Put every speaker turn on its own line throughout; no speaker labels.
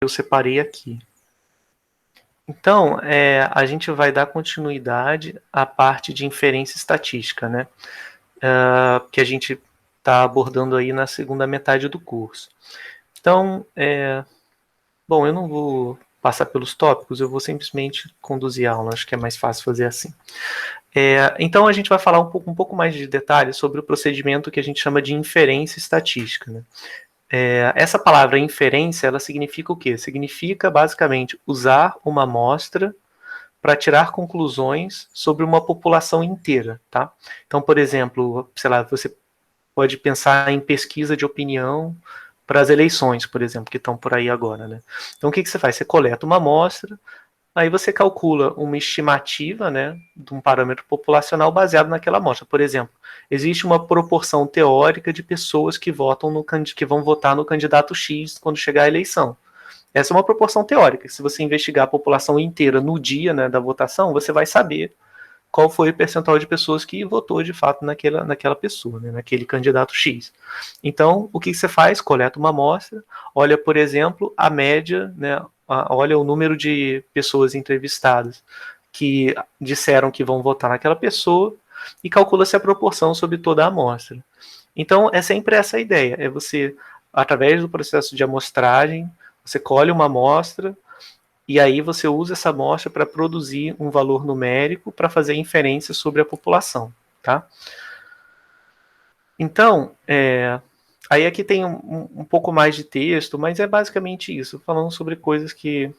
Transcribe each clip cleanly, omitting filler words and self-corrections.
eu separei aqui. Então, a gente vai dar continuidade à parte de inferência estatística, né? Que a gente está abordando aí na segunda metade do curso. Então, bom, eu não vou passar pelos tópicos, eu vou simplesmente conduzir a aula, acho que é mais fácil fazer assim. Então, a gente vai falar um pouco mais de detalhes sobre o procedimento que a gente chama de inferência estatística, né? Essa palavra inferência, ela significa o quê? Significa, basicamente, usar uma amostra para tirar conclusões sobre uma população inteira, tá? Então, por exemplo, sei lá, você pode pensar em pesquisa de opinião para as eleições, por exemplo, que estão por aí agora, né? Então, o que você faz? Você coleta uma amostra, aí você calcula uma estimativa, né, de um parâmetro populacional baseado naquela amostra. Por exemplo, existe uma proporção teórica de pessoas que vão votar no candidato X quando chegar a eleição. Essa é uma proporção teórica. Se você investigar a população inteira no dia, né, da votação, você vai saber qual foi o percentual de pessoas que votou de fato naquela pessoa, né, naquele candidato X. Então, o que você faz? Coleta uma amostra, olha, por exemplo, a média, né, olha o número de pessoas entrevistadas que disseram que vão votar naquela pessoa e calcula-se a proporção sobre toda a amostra. Então, é sempre essa a ideia, é você, através do processo de amostragem, você colhe uma amostra, e aí você usa essa amostra para produzir um valor numérico para fazer inferência sobre a população, tá? Então, aí aqui tem um pouco mais de texto, mas é basicamente isso, falando sobre coisas que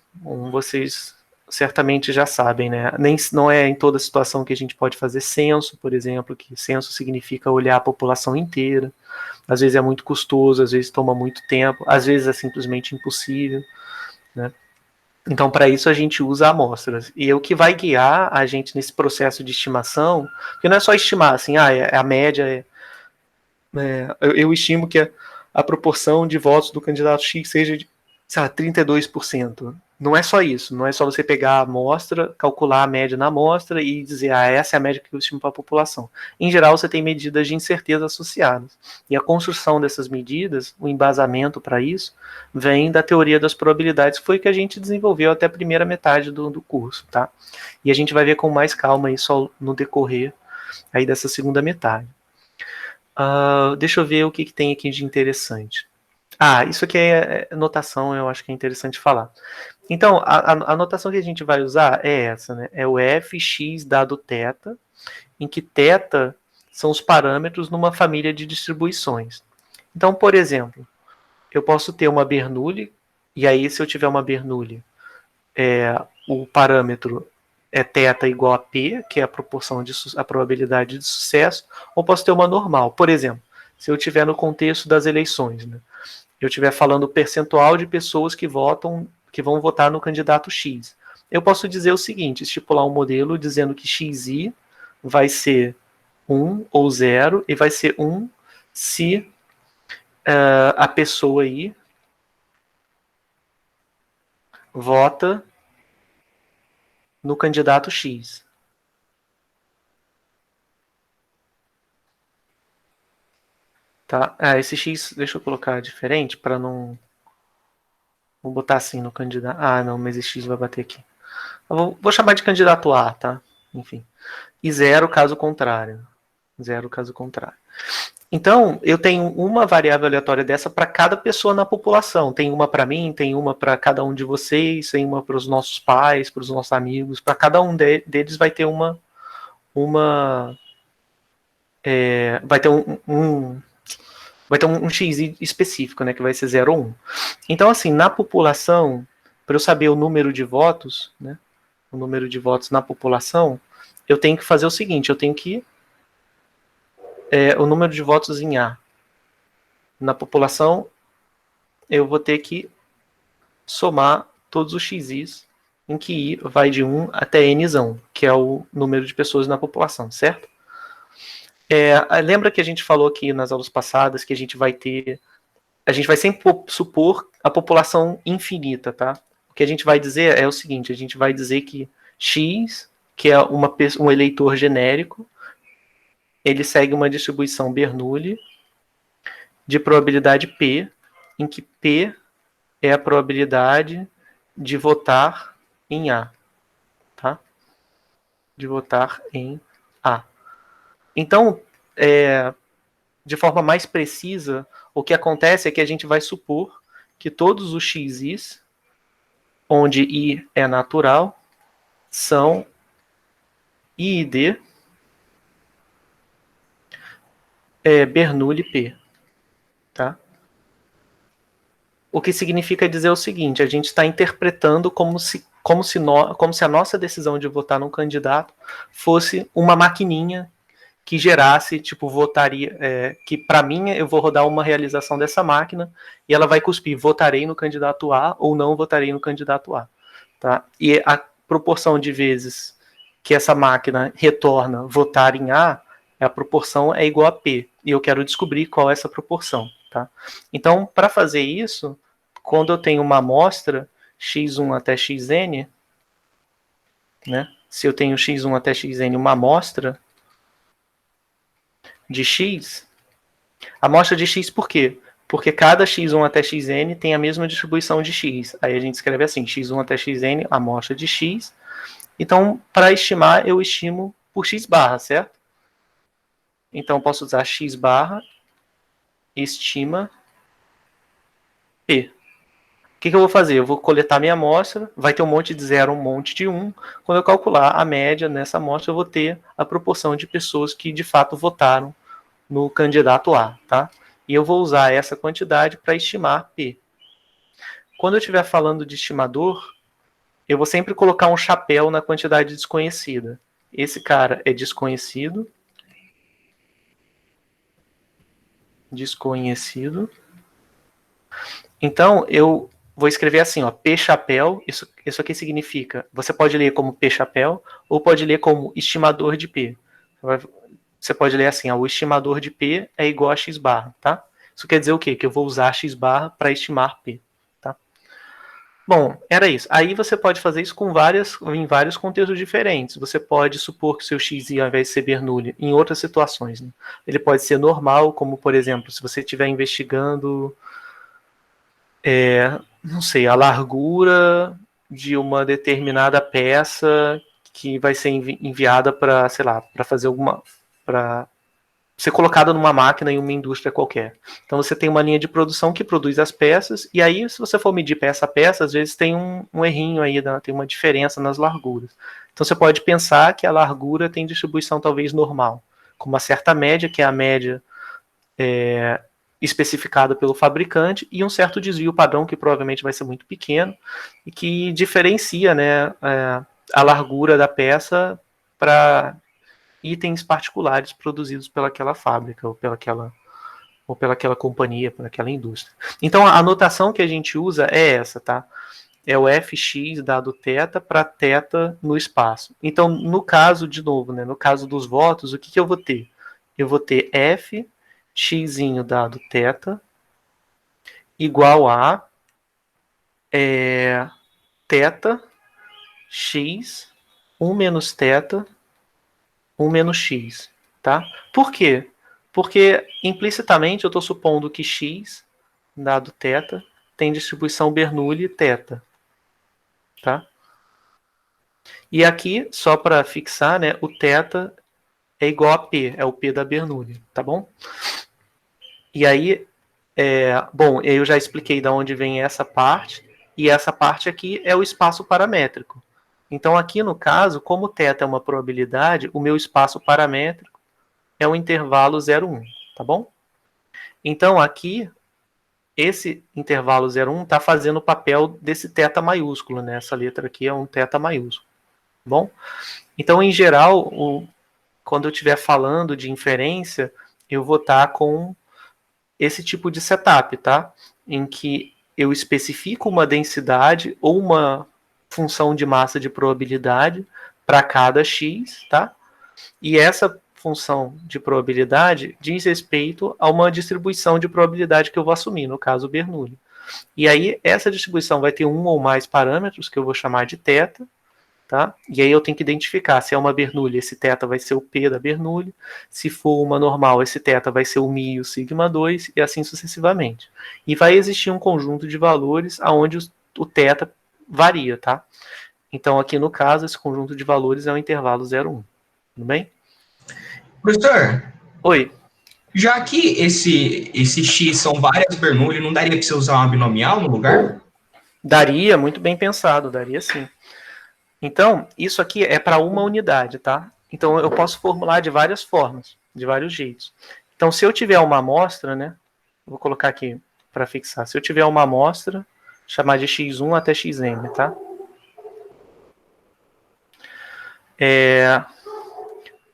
vocês certamente já sabem, né? Não é em toda situação que a gente pode fazer censo, por exemplo, que censo significa olhar a população inteira. Às vezes é muito custoso, às vezes toma muito tempo, às vezes é simplesmente impossível, né? Então, para isso, a gente usa amostras. E o que vai guiar a gente nesse processo de estimação, porque não é só estimar, assim, a média eu estimo que a proporção de votos do candidato X seja de, sei lá, 32%. Não é só isso, não é só você pegar a amostra, calcular a média na amostra e dizer, essa é a média que eu estimo para a população. Em geral, você tem medidas de incerteza associadas. E a construção dessas medidas, o embasamento para isso, vem da teoria das probabilidades, que foi que a gente desenvolveu até a primeira metade do curso, tá? E a gente vai ver com mais calma isso no decorrer aí dessa segunda metade. Deixa eu ver o que tem aqui de interessante. Isso aqui é notação, eu acho que é interessante falar. Então, a notação que a gente vai usar é essa, né? É o fx dado θ, em que θ são os parâmetros numa família de distribuições. Então, por exemplo, eu posso ter uma Bernoulli, e aí se eu tiver uma Bernoulli, o parâmetro é θ igual a P, que é a proporção a probabilidade de sucesso, ou posso ter uma normal. Por exemplo, se eu tiver no contexto das eleições, né? Eu estiver falando o percentual de pessoas que vão votar no candidato X. Eu posso dizer o seguinte, estipular um modelo dizendo que XI vai ser 1 ou 0, e vai ser 1 se a pessoa aí vota no candidato X. Tá? Esse X, deixa eu colocar diferente para não... Vou botar assim no candidato... não, mas esse X vai bater aqui. Eu vou chamar de candidato A, tá? Enfim. E 0 caso contrário. 0 caso contrário. Então, eu tenho uma variável aleatória dessa para cada pessoa na população. Tem uma para mim, tem uma para cada um de vocês, tem uma para os nossos pais, para os nossos amigos. Para cada um deles vai ter vai ter vai ter um X específico, né, que vai ser 0 ou 1. Então, assim, na população, para eu saber o número de votos, né, o número de votos na população, eu tenho que fazer o seguinte, eu tenho que o número de votos em A na população, eu vou ter que somar todos os xis, em que I vai de 1 até Nzão, que é o número de pessoas na população, certo? Lembra que a gente falou aqui nas aulas passadas que a gente vai sempre supor a população infinita, tá? O que a gente vai dizer é o seguinte, a gente vai dizer que X, que é um eleitor genérico, ele segue uma distribuição Bernoulli de probabilidade P, em que P é a probabilidade de votar em A, tá? De votar em A. Então, de forma mais precisa, o que acontece é que a gente vai supor que todos os xis, onde I é natural, são I e D Bernoulli P, tá? O que significa dizer o seguinte, a gente está interpretando como se a nossa decisão de votar num candidato fosse uma maquininha que gerasse, tipo, votaria, que para mim eu vou rodar uma realização dessa máquina e ela vai cuspir, votarei no candidato A ou não votarei no candidato A, tá? E a proporção de vezes que essa máquina retorna votar em A, a proporção é igual a P, e eu quero descobrir qual é essa proporção, tá? Então, para fazer isso, quando eu tenho uma amostra x1 até xn, né? Se eu tenho x1 até xn uma amostra de x, amostra de x por quê? Porque cada x1 até xn tem a mesma distribuição de x. Aí a gente escreve assim, x1 até xn, amostra de x. Então, para estimar, eu estimo por x barra, certo? Então, eu posso usar x barra, estima P. O que eu vou fazer? Eu vou coletar minha amostra, vai ter um monte de 0, um monte de 1. Quando eu calcular a média nessa amostra, eu vou ter a proporção de pessoas que de fato votaram no candidato A, tá? E eu vou usar essa quantidade para estimar P. Quando eu estiver falando de estimador, eu vou sempre colocar um chapéu na quantidade desconhecida. Esse cara é desconhecido. Desconhecido. Então, eu vou escrever assim, ó, P chapéu, isso aqui significa, você pode ler como P chapéu, ou pode ler como estimador de P. Você pode ler assim, ó, o estimador de P é igual a x barra, tá? Isso quer dizer o quê? Que eu vou usar x barra para estimar P, tá? Bom, era isso. Aí você pode fazer isso em vários contextos diferentes. Você pode supor que o seu xi, ao invés de ser Bernoulli, em outras situações, né? Ele pode ser normal, como, por exemplo, se você estiver investigando não sei, a largura de uma determinada peça que vai ser enviada para, sei lá, para fazer para ser colocada numa máquina em uma indústria qualquer. Então você tem uma linha de produção que produz as peças, e aí se você for medir peça a peça, às vezes tem um errinho aí, tem uma diferença nas larguras. Então você pode pensar que a largura tem distribuição talvez normal, com uma certa média, que é a média especificada pelo fabricante, e um certo desvio padrão que provavelmente vai ser muito pequeno e que diferencia, né, a largura da peça para itens particulares produzidos pelaquela fábrica ou pelaquela companhia, pelaquela indústria. Então a notação que a gente usa é essa, tá? É o fx dado θ para θ no espaço. Então, no caso, de novo, né, no caso dos votos, o que eu vou ter? Eu vou ter f x dado θ igual a θ x 1 menos θ 1 menos x, tá? Por quê? Porque implicitamente eu estou supondo que x dado θ tem distribuição Bernoulli θ, tá? E aqui, só para fixar, né, o θ é igual a P, é o P da Bernoulli, tá bom? E aí, bom, eu já expliquei de onde vem essa parte, e essa parte aqui é o espaço paramétrico. Então, aqui no caso, como θ é uma probabilidade, o meu espaço paramétrico é o intervalo 0,1, tá bom? Então, aqui, esse intervalo 0,1 está fazendo o papel desse θ maiúsculo, né? Essa letra aqui é um θ maiúsculo, tá bom? Então, em geral, quando eu estiver falando de inferência, eu vou estar com esse tipo de setup, tá? Em que eu especifico uma densidade ou uma função de massa de probabilidade para cada x, tá? E essa função de probabilidade diz respeito a uma distribuição de probabilidade que eu vou assumir, no caso Bernoulli. E aí essa distribuição vai ter um ou mais parâmetros que eu vou chamar de θ, tá? E aí eu tenho que identificar se é uma Bernoulli, esse θ vai ser o P da Bernoulli, se for uma normal, esse θ vai ser o μ e o sigma 2, e assim sucessivamente. E vai existir um conjunto de valores onde o θ varia, tá? Então aqui no caso, esse conjunto de valores é o intervalo 0, 1. Tudo bem?
Professor,
Oi.
já que esse x são várias Bernoulli, não daria para você usar uma binomial no lugar?
Daria, muito bem pensado, daria sim. Então, isso aqui é para uma unidade, tá? Então, eu posso formular de várias formas, de vários jeitos. Então, se eu tiver uma amostra, né? Vou colocar aqui para fixar. Se eu tiver uma amostra, chamar de x1 até xn, tá?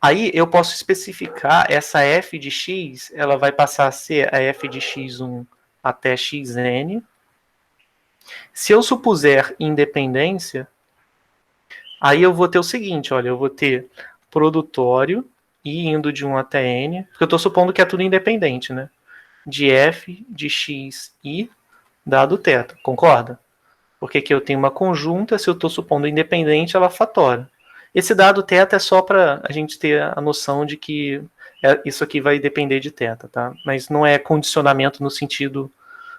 Aí eu posso especificar essa f de x, ela vai passar a ser a f de x1 até xn. Se eu supuser independência, aí eu vou ter o seguinte, olha, eu vou ter produtório i indo de 1 até n, porque eu estou supondo que é tudo independente, né? De f de x i dado θ, concorda? Porque aqui eu tenho uma conjunta, se eu estou supondo independente, ela fatora. Esse dado θ é só para a gente ter a noção de que isso aqui vai depender de θ, tá? Mas não é condicionamento no sentido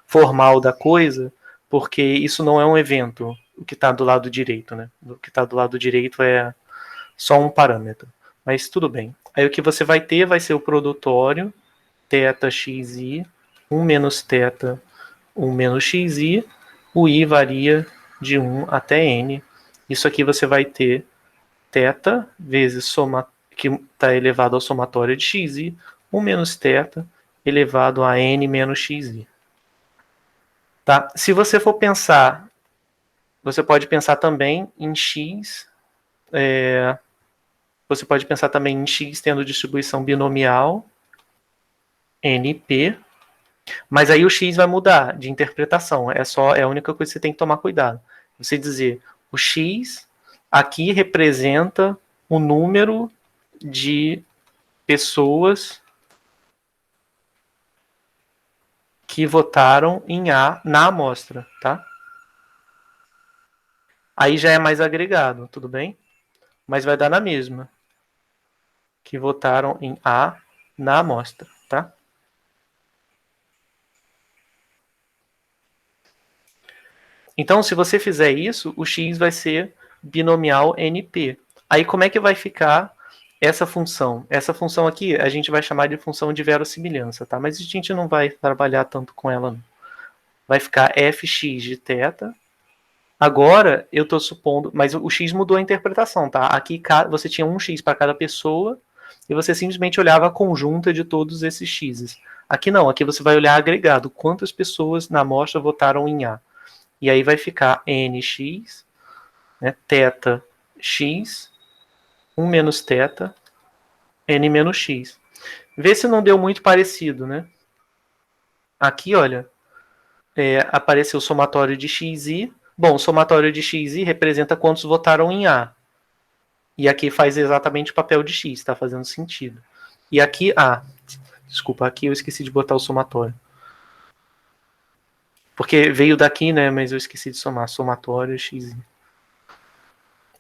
formal da coisa, porque isso não é um evento, o que está do lado direito, né? O que está do lado direito é só um parâmetro. Mas tudo bem. Aí o que você vai ter vai ser o produtório, θxi, 1 menos θ, 1 menos xi, o i varia de 1 até n. Isso aqui você vai ter θ vezes soma, que está elevado ao somatório de xi, 1 menos θ elevado a n menos xi. Tá? Se você for pensar, você pode pensar também em x, você pode pensar também em x tendo distribuição binomial, np, mas aí o x vai mudar de interpretação, é a única coisa que você tem que tomar cuidado. Você dizer, o x aqui representa o número de pessoas que votaram em A na amostra, tá? Aí já é mais agregado, tudo bem? Mas vai dar na mesma. Que votaram em A na amostra, tá? Então, se você fizer isso, o x vai ser binomial NP. Aí, como é que vai ficar essa função? Essa função aqui a gente vai chamar de função de verossimilhança, tá? Mas a gente não vai trabalhar tanto com ela, não. Vai ficar fx de θ. Agora, eu estou supondo... Mas o x mudou a interpretação, tá? Aqui você tinha um x para cada pessoa e você simplesmente olhava a conjunta de todos esses x's. Aqui não, aqui você vai olhar agregado. Quantas pessoas na amostra votaram em A? E aí vai ficar nx, né, θx, 1 menos θ, n menos x. Vê se não deu muito parecido, né? Aqui, olha, apareceu o somatório de xi. Bom, o somatório de xi representa quantos votaram em A. E aqui faz exatamente o papel de x, está fazendo sentido. E aqui, desculpa, aqui eu esqueci de botar o somatório. Porque veio daqui, né, mas eu esqueci de somar. Somatório xi.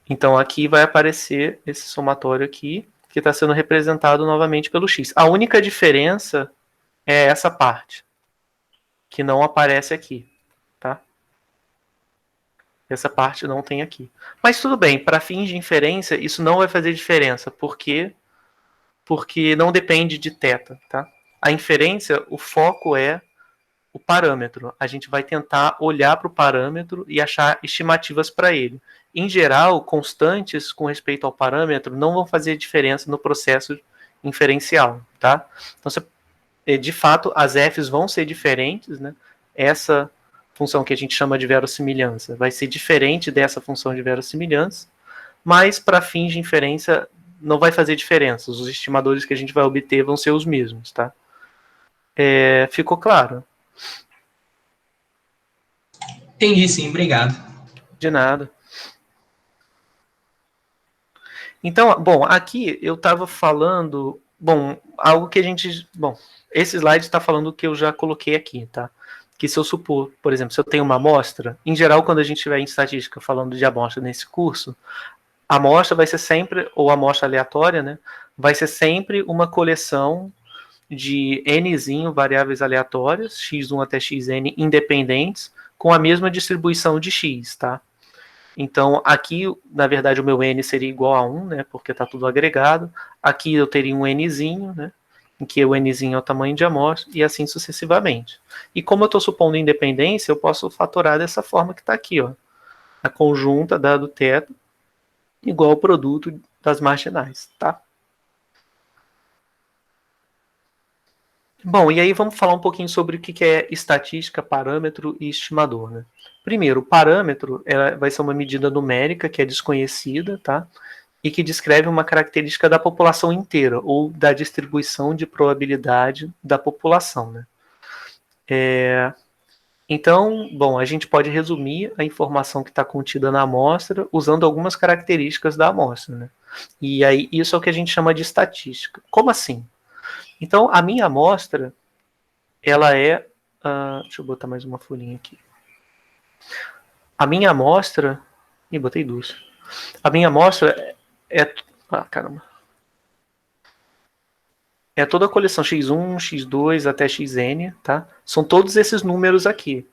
Então aqui vai aparecer esse somatório aqui, que está sendo representado novamente pelo x. A única diferença é essa parte, que não aparece aqui, tá? Essa parte não tem aqui. Mas tudo bem, para fins de inferência, isso não vai fazer diferença, porque não depende de θ, tá? A inferência, o foco é o parâmetro. A gente vai tentar olhar para o parâmetro e achar estimativas para ele. Em geral, constantes com respeito ao parâmetro não vão fazer diferença no processo inferencial, tá? Então, de fato, as f's vão ser diferentes, né? Essa função que a gente chama de verossimilhança vai ser diferente dessa função de verossimilhança, mas para fins de inferência não vai fazer diferença. Os estimadores que a gente vai obter vão ser os mesmos, tá? Ficou claro?
Entendi, sim, obrigado.
De nada. Então, bom, aqui eu estava falando, algo que a gente, esse slide está falando o que eu já coloquei aqui, tá? Que se eu supor, por exemplo, se eu tenho uma amostra, em geral, quando a gente estiver em estatística falando de amostra nesse curso, A amostra vai ser sempre, ou a amostra aleatória, né? Vai ser sempre uma coleção de nzinho variáveis aleatórias, x1 até xn, independentes, com a mesma distribuição de x, tá? Então, aqui, na verdade, o meu n seria igual a 1, né? Porque está tudo agregado. Aqui eu teria um nzinho, né? Em que o nzinho é o tamanho de amostra, e assim sucessivamente. E como eu estou supondo independência, eu posso fatorar dessa forma que está aqui, ó. A conjunta dado o teto igual ao produto das marginais, tá? Bom, e aí vamos falar um pouquinho sobre o que é estatística, parâmetro e estimador, né? Primeiro, o parâmetro vai ser uma medida numérica que é desconhecida, tá? E que descreve uma característica da população inteira, ou da distribuição de probabilidade da população, né? Então, bom, a gente pode resumir a informação que está contida na amostra usando algumas características da amostra, né? E aí, isso é o que a gente chama de estatística. Como assim? Então, a minha amostra, ela é... deixa eu botar mais uma folhinha aqui. A minha amostra... Ih, botei duas. A minha amostra é... caramba. É toda a coleção x1, x2 até xn, tá? São todos esses números aqui.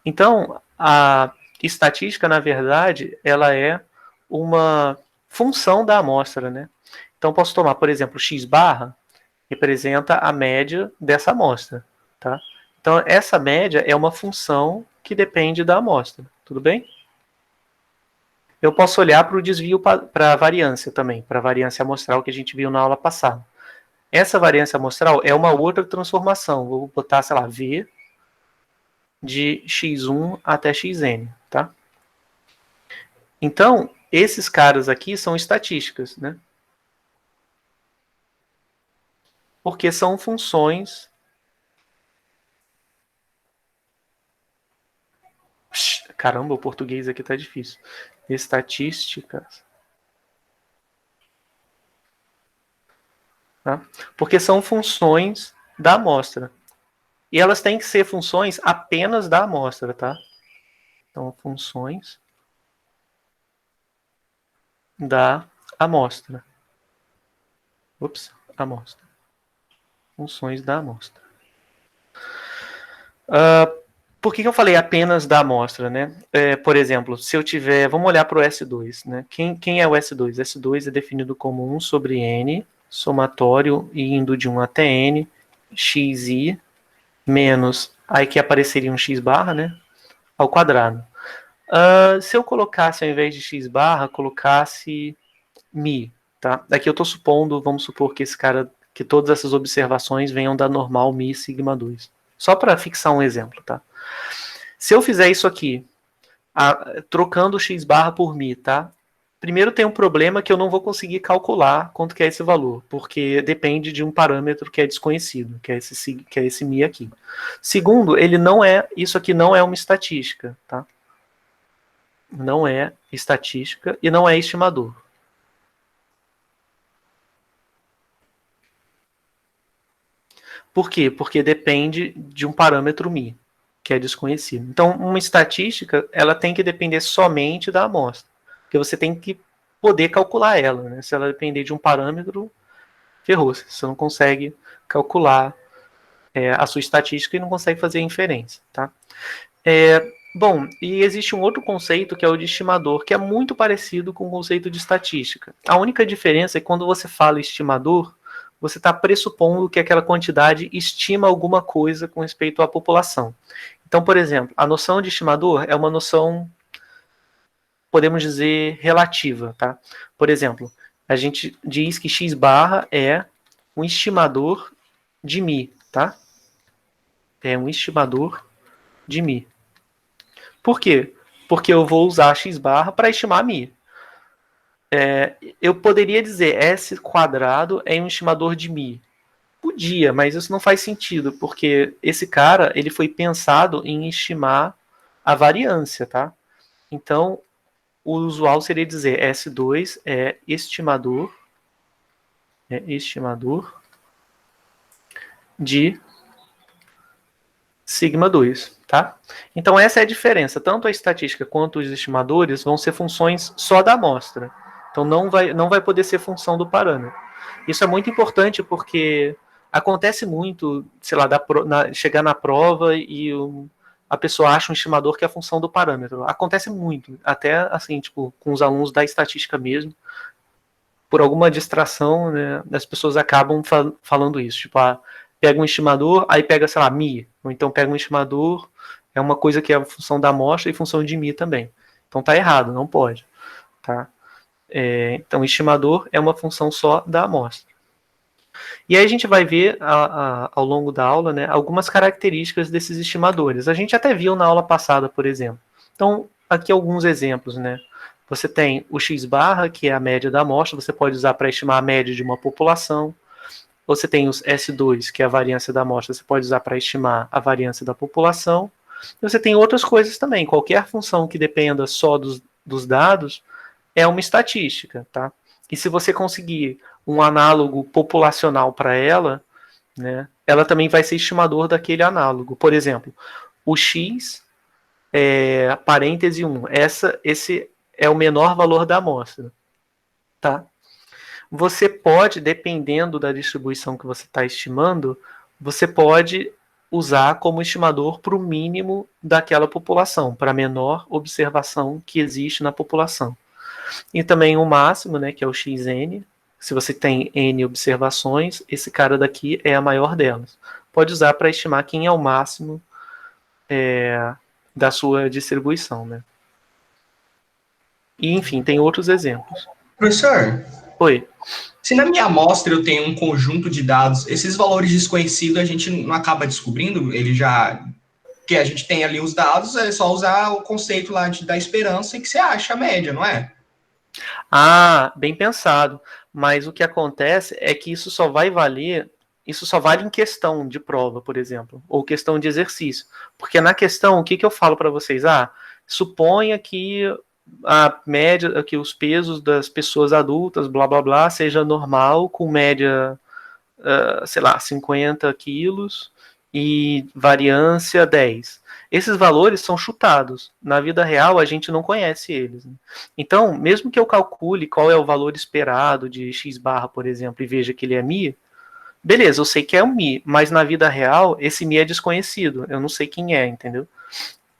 Então, a estatística, na verdade, ela é uma função da amostra, né? Então, posso tomar, por exemplo, x barra representa a média dessa amostra, tá? Então, essa média é uma função que depende da amostra, tudo bem? Eu posso olhar para o desvio, para a variância também, para a variância amostral que a gente viu na aula passada. Essa variância amostral é uma outra transformação. Vou botar, sei lá, V de x1 até xn, tá? Então, esses caras aqui são estatísticas, né? Porque são funções... Caramba, o português aqui tá difícil. Estatísticas. Tá? Porque são funções da amostra. E elas têm que ser funções apenas da amostra, tá? Então, funções da amostra. Ups, amostra. Funções da amostra. Por que eu falei apenas da amostra, né? Por exemplo, se eu tiver... Vamos olhar para o S2, né? Quem é o S2? S2 é definido como 1 sobre N, somatório e indo de 1 até N, xi, menos... Aí que apareceria um x barra, né? Ao quadrado. Se eu colocasse, ao invés de x barra, colocasse mi, tá? Aqui eu estou supondo, vamos supor que esse cara, que todas essas observações venham da normal mi sigma 2. Só para fixar um exemplo, tá? Se eu fizer isso aqui, trocando x barra por mi, tá? Primeiro tem um problema que eu não vou conseguir calcular quanto que é esse valor, porque depende de um parâmetro que é desconhecido, que é esse mi aqui. Segundo, isso aqui não é uma estatística, tá? Não é estatística e não é estimador. Por quê? Porque depende de um parâmetro mi, que é desconhecido. Então, uma estatística, ela tem que depender somente da amostra, porque você tem que poder calcular ela, né? Se ela depender de um parâmetro, ferrou-se. Você não consegue calcular a sua estatística e não consegue fazer a inferência, tá? Bom, e existe um outro conceito que é o de estimador, que é muito parecido com o conceito de estatística. A única diferença é que quando você fala estimador, você está pressupondo que aquela quantidade estima alguma coisa com respeito à população. Então, por exemplo, a noção de estimador é uma noção, podemos dizer, relativa, tá? Por exemplo, a gente diz que x barra é um estimador de mi, tá? É um estimador de mi. Por quê? Porque eu vou usar x barra para estimar mi. Eu poderia dizer S quadrado é um estimador de mi. Podia, mas isso não faz sentido, porque esse cara ele foi pensado em estimar a variância, tá? Então, o usual seria dizer S2 é estimador de sigma 2, tá? Então, essa é a diferença. Tanto a estatística quanto os estimadores vão ser funções só da amostra. Então não vai poder ser função do parâmetro. Isso é muito importante porque acontece muito, sei lá, chegar na prova e a pessoa acha um estimador que é a função do parâmetro. Acontece muito, até assim, tipo, com os alunos da estatística mesmo, por alguma distração, né, as pessoas acabam falando isso, tipo, pega um estimador, aí pega, sei lá, mi, ou então pega um estimador, é uma coisa que é a função da amostra e função de mi também. Então tá errado, não pode, tá? Então, estimador é uma função só da amostra. E aí a gente vai ver ao longo da aula, né, algumas características desses estimadores. A gente até viu na aula passada, por exemplo. Então, aqui alguns exemplos, né? Você tem o x-barra, que é a média da amostra, você pode usar para estimar a média de uma população. Você tem os S2, que é a variância da amostra, você pode usar para estimar a variância da população. E você tem outras coisas também. Qualquer função que dependa só dos dados é uma estatística, tá? E se você conseguir um análogo populacional para ela, né, ela também vai ser estimador daquele análogo. Por exemplo, o x parêntese 1. Esse é o menor valor da amostra, tá? Você pode, dependendo da distribuição que você está estimando, você pode usar como estimador para o mínimo daquela população, para a menor observação que existe na população. E também o máximo, né, que é o xn. Se você tem n observações, esse cara daqui é a maior delas. Pode usar para estimar quem é o máximo da sua distribuição, né? E, enfim, tem outros exemplos.
Professor,
Oi.
se na minha amostra eu tenho um conjunto de dados, esses valores desconhecidos a gente não acaba descobrindo, ele já... que a gente tem ali os dados, é só usar o conceito lá da esperança e que você acha a média, não é?
Bem pensado. Mas o que acontece é que isso só vale em questão de prova, por exemplo, ou questão de exercício. Porque na questão, o que eu falo para vocês? Suponha que a média, que os pesos das pessoas adultas, blá blá blá, seja normal, com média, sei lá, 50 quilos e variância 10. Esses valores são chutados. Na vida real, a gente não conhece eles. Então, mesmo que eu calcule qual é o valor esperado de x barra, por exemplo, e veja que ele é mi, beleza, eu sei que é um mi, mas na vida real, esse mi é desconhecido. Eu não sei quem é, entendeu?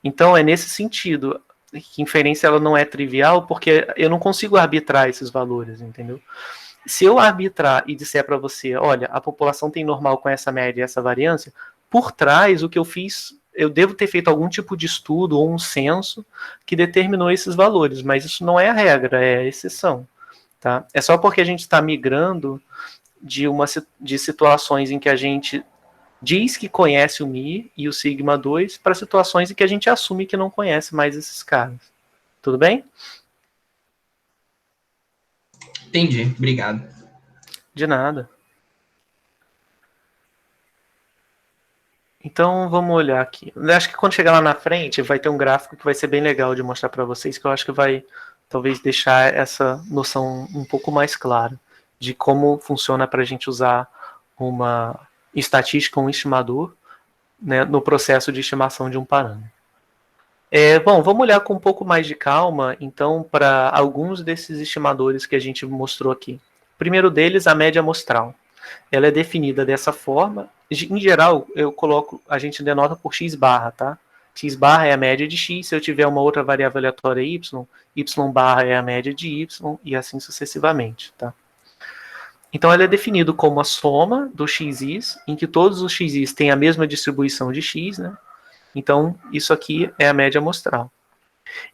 Então, é nesse sentido que inferência ela não é trivial, porque eu não consigo arbitrar esses valores, entendeu? Se eu arbitrar e disser para você, olha, a população tem normal com essa média e essa variância, por trás, o que eu fiz, eu devo ter feito algum tipo de estudo ou um censo que determinou esses valores, mas isso não é a regra, é a exceção. Tá? É só porque a gente está migrando de situações em que a gente diz que conhece o Mi e o Sigma 2 para situações em que a gente assume que não conhece mais esses caras. Tudo bem?
Entendi, obrigado.
De nada. Então vamos olhar aqui. Eu acho que quando chegar lá na frente vai ter um gráfico que vai ser bem legal de mostrar para vocês, que eu acho que vai talvez deixar essa noção um pouco mais clara de como funciona para a gente usar uma estatística, um estimador, né, no processo de estimação de um parâmetro. Bom, vamos olhar com um pouco mais de calma, então, para alguns desses estimadores que a gente mostrou aqui. O primeiro deles, a média amostral. Ela é definida dessa forma. Em geral, a gente denota por x barra, tá? X barra é a média de x, se eu tiver uma outra variável aleatória y, y barra é a média de y, e assim sucessivamente, tá? Então, ela é definida como a soma dos xis, em que todos os xis têm a mesma distribuição de x, né? Então, isso aqui é a média amostral.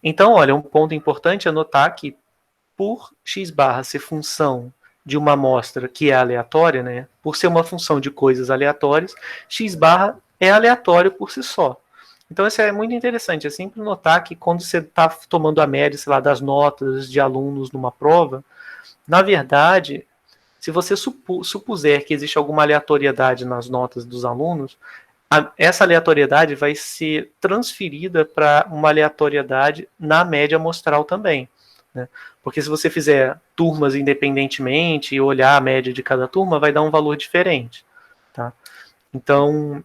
Então, olha, um ponto importante é notar que por x barra ser função de uma amostra que é aleatória, né? Por ser uma função de coisas aleatórias, x barra é aleatório por si só. Então isso é muito interessante, é sempre notar que quando você está tomando a média, sei lá, das notas de alunos numa prova, na verdade, se você supuser que existe alguma aleatoriedade nas notas dos alunos, essa aleatoriedade vai ser transferida para uma aleatoriedade na média amostral também. Né? Porque se você fizer turmas independentemente e olhar a média de cada turma, vai dar um valor diferente. Tá? Então,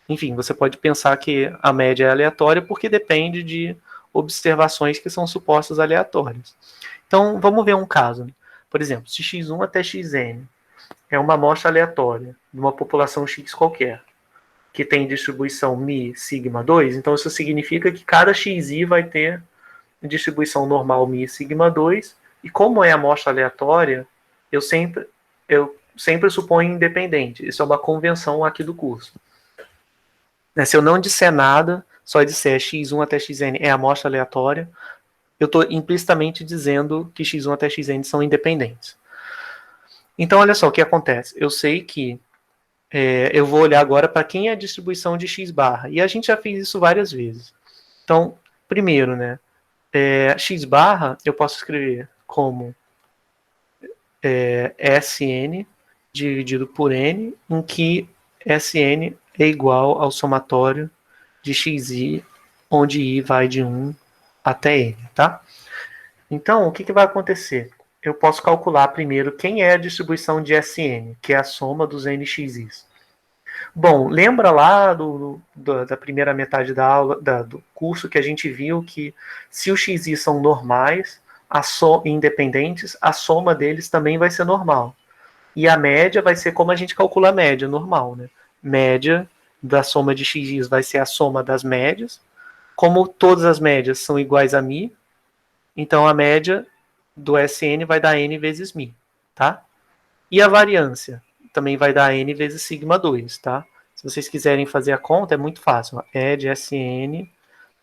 enfim, você pode pensar que a média é aleatória porque depende de observações que são supostas aleatórias. Então, vamos ver um caso. Por exemplo, se x1 até xn é uma amostra aleatória de uma população x qualquer, que tem distribuição μ sigma 2, então isso significa que cada xi vai ter distribuição normal μ sigma 2, e como é amostra aleatória, eu sempre suponho independente. Isso é uma convenção aqui do curso. Se eu não disser nada, só disser x1 até xn é amostra aleatória, eu estou implicitamente dizendo que x1 até xn são independentes. Então, olha só o que acontece. Eu sei que eu vou olhar agora para quem é a distribuição de x barra. E a gente já fez isso várias vezes. Então, primeiro, né, x barra eu posso escrever como Sn dividido por n, em que Sn é igual ao somatório de xi, onde i vai de 1 até n, tá? Então, o que vai acontecer? Eu posso calcular primeiro quem é a distribuição de Sn, que é a soma dos nxis. Bom, lembra lá da primeira metade da aula, do curso, que a gente viu que se os xi são normais, independentes, a soma deles também vai ser normal. E a média vai ser como a gente calcula a média, normal, né? Média da soma de xi vai ser a soma das médias. Como todas as médias são iguais a μ, então a média do Sn vai dar n vezes μ, tá? E a variância também vai dar n vezes sigma 2, tá? Se vocês quiserem fazer a conta, é muito fácil. E de Sn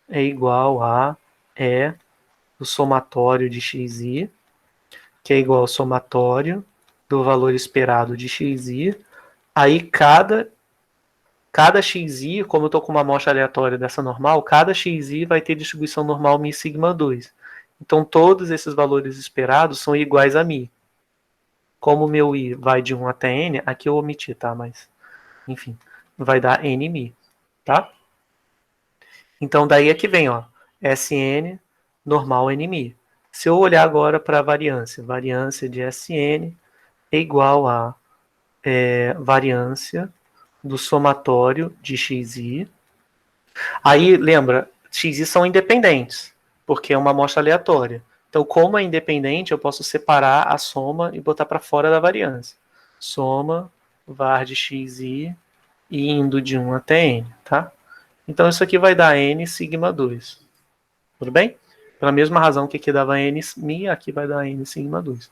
é igual a E do somatório de xi, que é igual ao somatório do valor esperado de xi. Aí cada xi, como eu estou com uma amostra aleatória dessa normal, cada xi vai ter distribuição normal μ sigma 2. Então todos esses valores esperados são iguais a μ. Como o meu i vai de 1 até n, aqui eu omiti, tá? Mas, enfim, vai dar nμ, tá? Então daí é que vem, ó, Sn normal nμ. Se eu olhar agora para a variância de Sn é igual a variância do somatório de xi. Aí, lembra, xi são independentes, porque é uma amostra aleatória. Então, como é independente, eu posso separar a soma e botar para fora da variância. Soma var de xi indo de 1 até n, tá? Então, isso aqui vai dar n sigma 2. Tudo bem? Pela mesma razão que aqui dava n μ, aqui vai dar n sigma 2.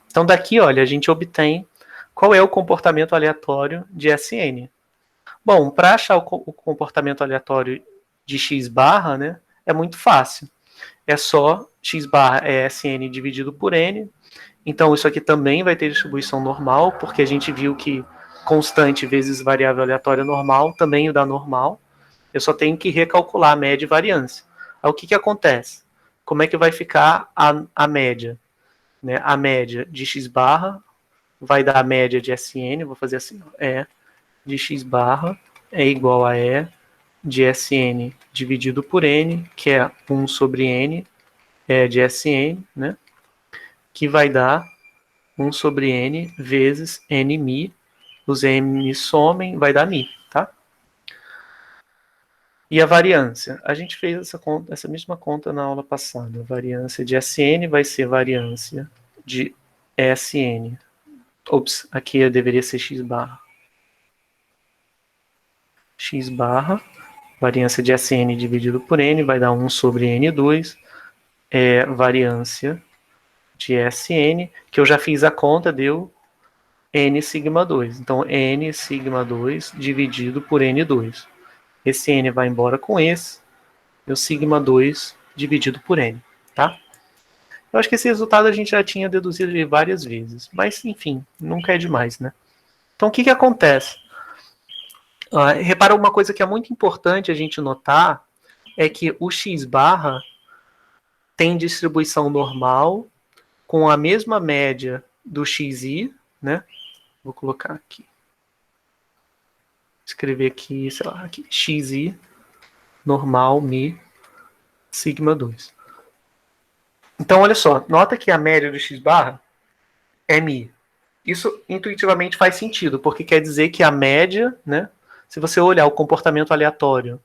Então, daqui, olha, a gente obtém qual é o comportamento aleatório de Sn. Bom, para achar o comportamento aleatório de x barra, né, é muito fácil. É só x barra é Sn dividido por n. Então, isso aqui também vai ter distribuição normal, porque a gente viu que constante vezes variável aleatória normal também dá normal. Eu só tenho que recalcular a média e variância. Aí, o que acontece? Como é que vai ficar a média? Né? A média de x barra vai dar a média de Sn, vou fazer assim, E de x barra é igual a E de Sn dividido por n, que é 1 sobre n de Sn, né? Que vai dar 1 sobre n vezes nμ. Os n somem, vai dar μ, tá? E a variância? A gente fez essa mesma conta na aula passada. A variância de Sn vai ser variância de Sn. Ops, aqui eu deveria ser x barra. X barra, variância de Sn dividido por n, vai dar 1 sobre n2. Variância de Sn, que eu já fiz a conta, deu n sigma 2. Então, n sigma 2 dividido por n2. Esse n vai embora com esse, e o sigma 2 dividido por n, tá? Eu acho que esse resultado a gente já tinha deduzido várias vezes, mas, enfim, nunca é demais, né? Então, o que acontece? Repara uma coisa que é muito importante a gente notar, é que o x barra tem distribuição normal com a mesma média do xi, né? Vou colocar aqui. Escrever aqui, sei lá, aqui, xi normal μ sigma 2. Então, olha só, nota que a média do x barra é μ. Isso intuitivamente faz sentido, porque quer dizer que a média, né? Se você olhar o comportamento aleatório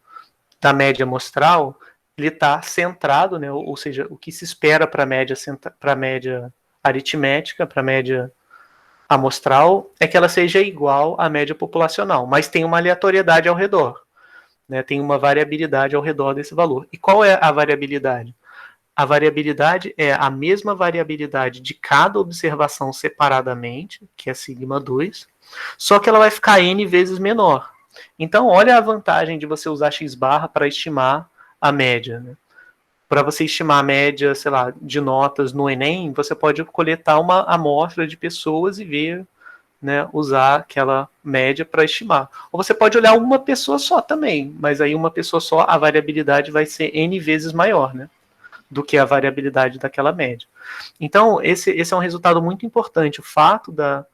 da média amostral, ele está centrado, né, ou seja, o que se espera para a média aritmética, para a média amostral, é que ela seja igual à média populacional, mas tem uma aleatoriedade ao redor, né, tem uma variabilidade ao redor desse valor. E qual é a variabilidade? A variabilidade é a mesma variabilidade de cada observação separadamente, que é sigma 2, só que ela vai ficar n vezes menor. Então, olha a vantagem de você usar x barra para estimar a média. Né? Para você estimar a média, sei lá, de notas no Enem, você pode coletar uma amostra de pessoas e ver, né, usar aquela média para estimar. Ou você pode olhar uma pessoa só também, mas aí uma pessoa só, a variabilidade vai ser n vezes maior, né, do que a variabilidade daquela média. Então, esse é um resultado muito importante. O fato da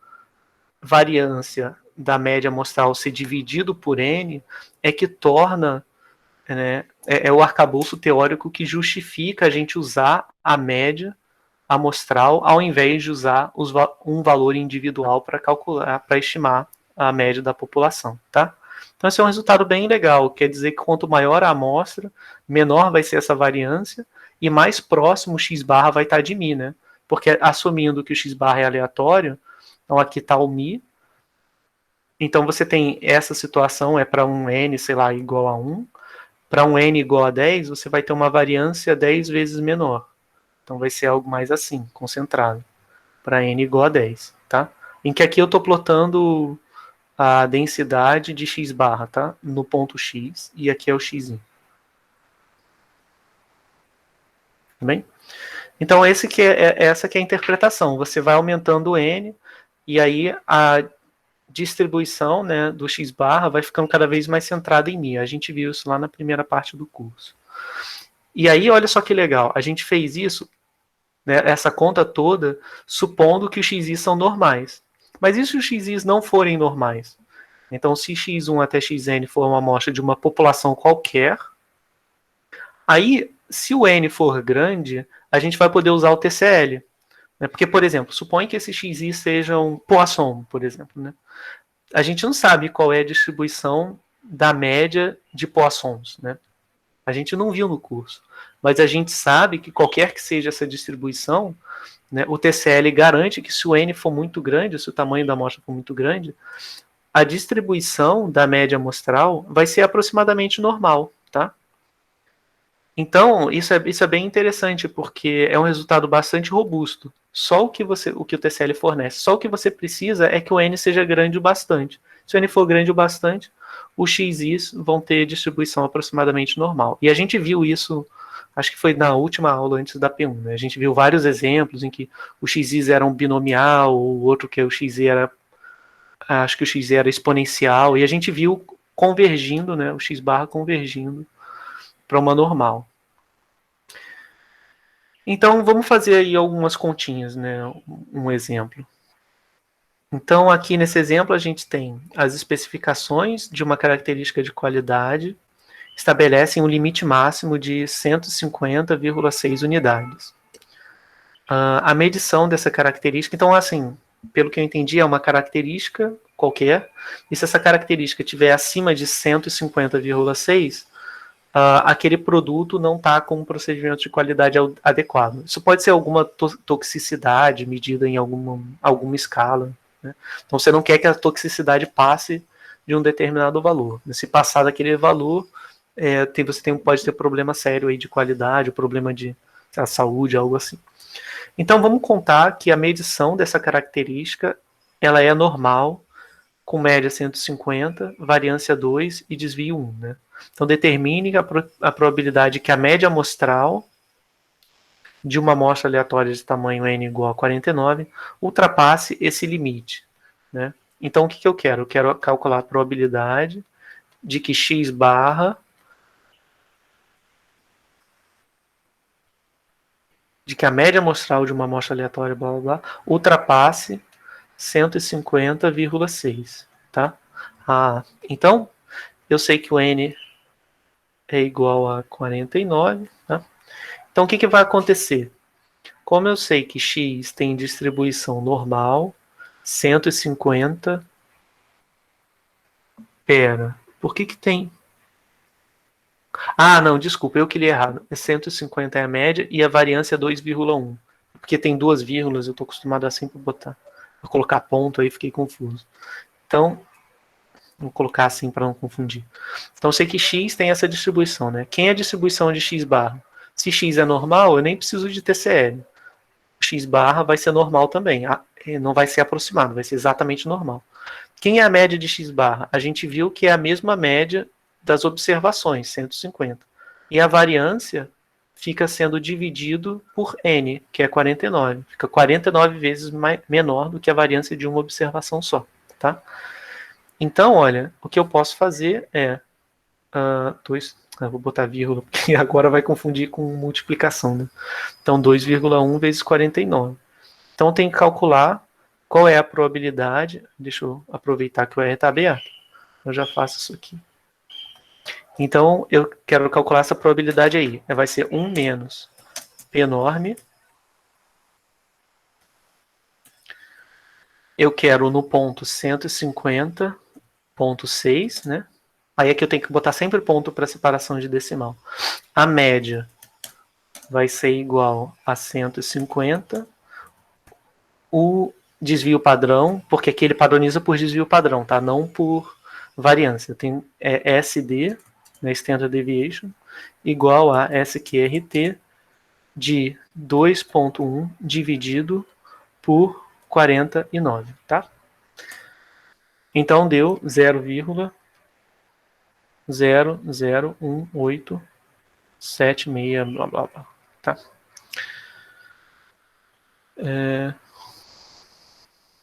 variância da média amostral ser dividido por n é que torna, né, é o arcabouço teórico que justifica a gente usar a média amostral ao invés de usar um valor individual para calcular, para estimar a média da população, tá? Então esse é um resultado bem legal, quer dizer que quanto maior a amostra, menor vai ser essa variância e mais próximo o x barra vai estar de μ, né? Porque assumindo que o x barra é aleatório, então aqui está o μ, então você tem essa situação, é para um n, sei lá, igual a 1, para um n igual a 10, você vai ter uma variância 10 vezes menor. Então vai ser algo mais assim, concentrado, para n igual a 10, tá? Em que aqui eu estou plotando a densidade de x barra, tá? No ponto x, e aqui é o x. Tá bem? Então essa que é a interpretação. Você vai aumentando o n, e aí a distribuição, né, do x barra vai ficando cada vez mais centrada em μ. A gente viu isso lá na primeira parte do curso. E aí, olha só que legal, a gente fez isso, né, essa conta toda, supondo que os xi são normais. Mas e se os xi não forem normais? Então, se x1 até xn for uma amostra de uma população qualquer, aí, se o n for grande, a gente vai poder usar o TCL. Né? Porque, por exemplo, supõe que esses xi sejam Poisson, por exemplo. Né? A gente não sabe qual é a distribuição da média de Poissons. Né? A gente não viu no curso. Mas a gente sabe que qualquer que seja essa distribuição, né, o TCL garante que se o n for muito grande, se o tamanho da amostra for muito grande, a distribuição da média amostral vai ser aproximadamente normal, tá? Então, isso é bem interessante, porque é um resultado bastante robusto. Só o que o TCL fornece. Só o que você precisa é que o n seja grande o bastante. Se o n for grande o bastante, os xis vão ter distribuição aproximadamente normal. E a gente viu isso, acho que foi na última aula antes da P1. Né? A gente viu vários exemplos em que o xis era um binomial, o outro que o x era, acho que o x era exponencial, e a gente viu convergindo, né, o x barra convergindo para uma normal. Então, vamos fazer aí algumas continhas, né? Um exemplo. Então, aqui nesse exemplo, a gente tem as especificações de uma característica de qualidade, estabelecem um limite máximo de 150,6 unidades. A medição dessa característica, então, assim, pelo que eu entendi, é uma característica qualquer, e se essa característica estiver acima de 150,6, aquele produto não está com um procedimento de qualidade adequado. Isso pode ser alguma toxicidade medida em alguma escala. Né? Então, você não quer que a toxicidade passe de um determinado valor. Se passar daquele valor, você pode ter problema sério aí de qualidade, problema de saúde, algo assim. Então, vamos contar que a medição dessa característica ela é normal, com média 150, variância 2 e desvio 1. Né? Então, determine a probabilidade que a média amostral de uma amostra aleatória de tamanho n igual a 49 ultrapasse esse limite. Né? Então, o que eu quero? Eu quero calcular a probabilidade de que x barra de que a média amostral de uma amostra aleatória blá, blá, blá, ultrapasse 150,6. Tá? Então, eu sei que o n é igual a 49. Tá? Então, o que vai acontecer? Como eu sei que x tem distribuição normal, 150... Pera, por que tem... Ah, não, desculpa, eu que li errado. 150 é a média e a variância é 2,1. Porque tem duas vírgulas, eu estou acostumado a sempre botar. Vou colocar ponto aí, fiquei confuso. Então, vou colocar assim para não confundir. Então, eu sei que x tem essa distribuição, né? Quem é a distribuição de x barra? Se x é normal, eu nem preciso de TCL. X barra vai ser normal também. Não vai ser aproximado, vai ser exatamente normal. Quem é a média de x barra? A gente viu que é a mesma média das observações, 150. E a variância fica sendo dividido por n, que é 49. Fica 49 vezes menor do que a variância de uma observação só. Tá? Então, olha, o que eu posso fazer é... vou botar vírgula, porque agora vai confundir com multiplicação. Né? Então, 2,1 vezes 49. Então, tem que calcular qual é a probabilidade. Deixa eu aproveitar que o R está aberto. Eu já faço isso aqui. Então, eu quero calcular essa probabilidade aí. Vai ser 1 menos P enorme. Eu quero no ponto 150,6, né? Aí é que eu tenho que botar sempre ponto para separação de decimal. A média vai ser igual a 150. O desvio padrão, porque aqui ele padroniza por desvio padrão, tá? Não por variância. Tem SD, né, Standard Deviation, igual a SQRT de 2,1 dividido por 49, tá? Então deu 0,00187,6, blá blá blá, tá?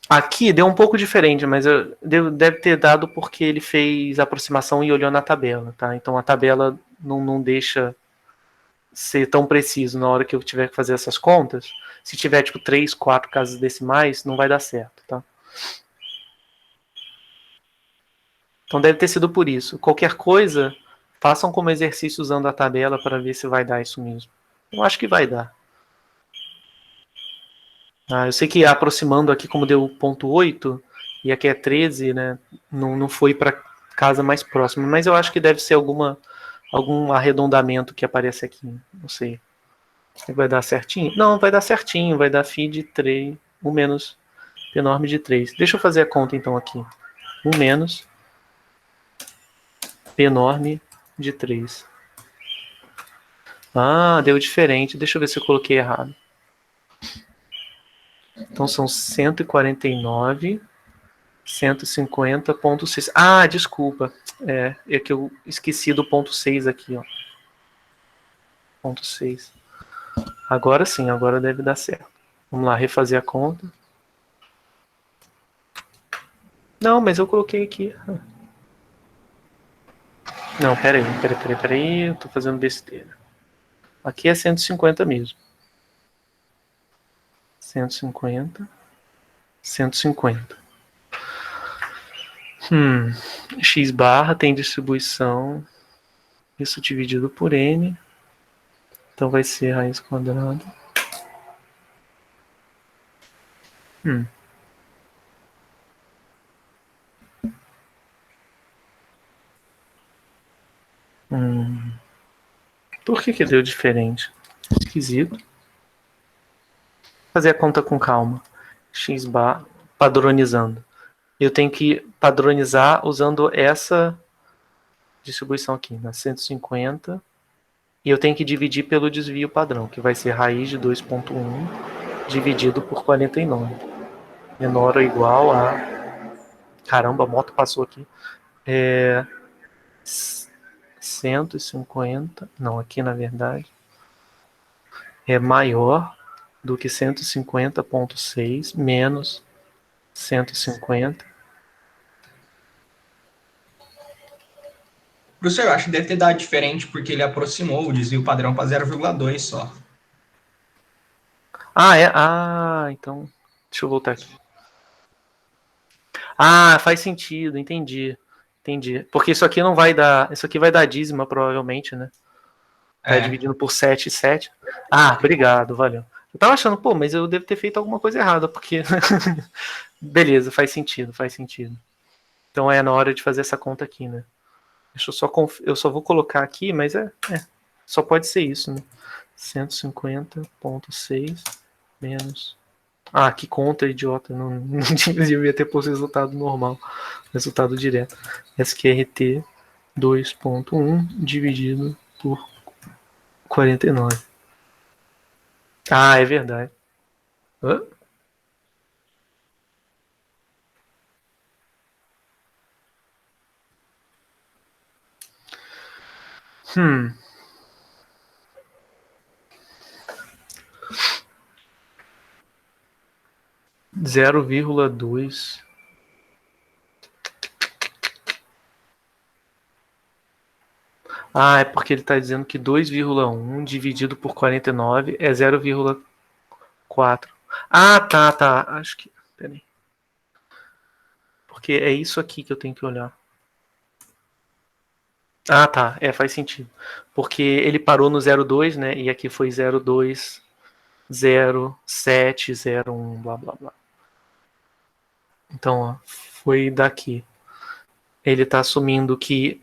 Aqui deu um pouco diferente, mas deve ter dado porque ele fez a aproximação e olhou na tabela, tá? Então a tabela não deixa ser tão preciso na hora que eu tiver que fazer essas contas. Se tiver tipo 3, 4 casas decimais, não vai dar certo, tá? Então deve ter sido por isso. Qualquer coisa, façam como exercício usando a tabela para ver se vai dar isso mesmo. Eu acho que vai dar. Eu sei que aproximando aqui, como deu 0,8 e aqui é 13, né? Não foi para casa mais próxima, mas eu acho que deve ser algum arredondamento que aparece aqui. Não sei. Vai dar certinho? Não, vai dar certinho. Vai dar φ de 3, 1 menos P enorme de 3. Deixa eu fazer a conta então aqui. 1 menos P enorme de 3. Ah, deu diferente. Deixa eu ver se eu coloquei errado. Então são 149, 150,6. Ah, desculpa. É que eu esqueci do ponto 6 aqui, ó. Ponto 6. Agora sim, agora deve dar certo. Vamos lá, refazer a conta. Não, mas eu coloquei aqui. Não, peraí. Eu tô fazendo besteira. Aqui é 150 mesmo. 150. 150. X barra tem distribuição. Isso dividido por N. Então vai ser raiz quadrada. Por que deu diferente? Esquisito. Fazer a conta com calma. X bar padronizando. Eu tenho que padronizar usando essa distribuição aqui, na 150. E eu tenho que dividir pelo desvio padrão, que vai ser raiz de 2,1 dividido por 49. Menor ou igual a... Caramba, a moto passou aqui. 150... Não, aqui na verdade. É maior do que 150,6 menos 150.
Professor, eu acho que deve ter dado diferente porque ele aproximou o desvio padrão para 0,2 só.
Então... Deixa eu voltar aqui. Faz sentido, entendi. Porque isso aqui não vai dar... Isso aqui vai dar dízima, provavelmente, né? Tá dividindo por 7 e 7. Obrigado, valeu. Eu tava achando, mas eu devo ter feito alguma coisa errada, porque... Beleza, faz sentido. Então é na hora de fazer essa conta aqui, né? Deixa eu eu só vou colocar aqui, mas só pode ser isso, né? 150,6 menos... Ah, que conta, idiota. Não devia ter posto resultado normal. Resultado direto. SQRT 2,1 dividido por 49. Ah, é verdade. Hã? Hum. Zero vírgula dois. Ah, é porque ele está dizendo que 2,1 dividido por 49 é 0,4. Ah, tá. Acho que. Peraí. Porque é isso aqui que eu tenho que olhar. Ah, tá. Faz sentido. Porque ele parou no 0,2, né? E aqui foi 0,2, 0,7, 0,1, blá blá blá. Então, ó, foi daqui. Ele está assumindo que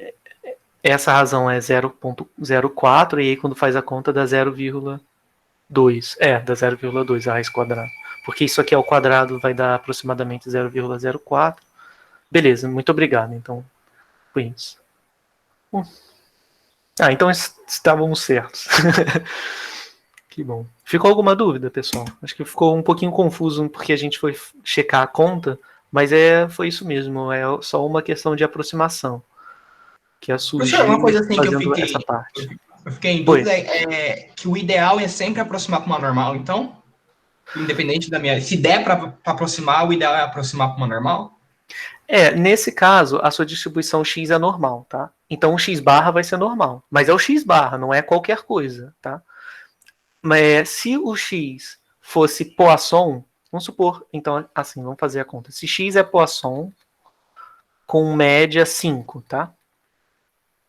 essa razão é 0,04 e aí quando faz a conta dá 0,2. Dá 0,2 a raiz quadrada. Porque isso aqui ao quadrado vai dar aproximadamente 0,04. Beleza, muito obrigado. Então, foi isso. Então estávamos certos. Que bom. Ficou alguma dúvida, pessoal? Acho que ficou um pouquinho confuso porque a gente foi checar a conta, mas foi isso mesmo. É só uma questão de aproximação que
Professor, uma
surgiu
coisa assim que
fazendo essa parte.
eu fiquei em
Oi.
dúvida é que o ideal é sempre aproximar para uma normal, então, independente da minha. Se der para aproximar, o ideal é aproximar para uma normal?
Nesse caso, a sua distribuição x é normal, tá? Então o x barra vai ser normal. Mas é o x barra, não é qualquer coisa, tá? Mas se o x fosse Poisson, vamos supor, então, assim, vamos fazer a conta. Se x é Poisson com média 5, tá?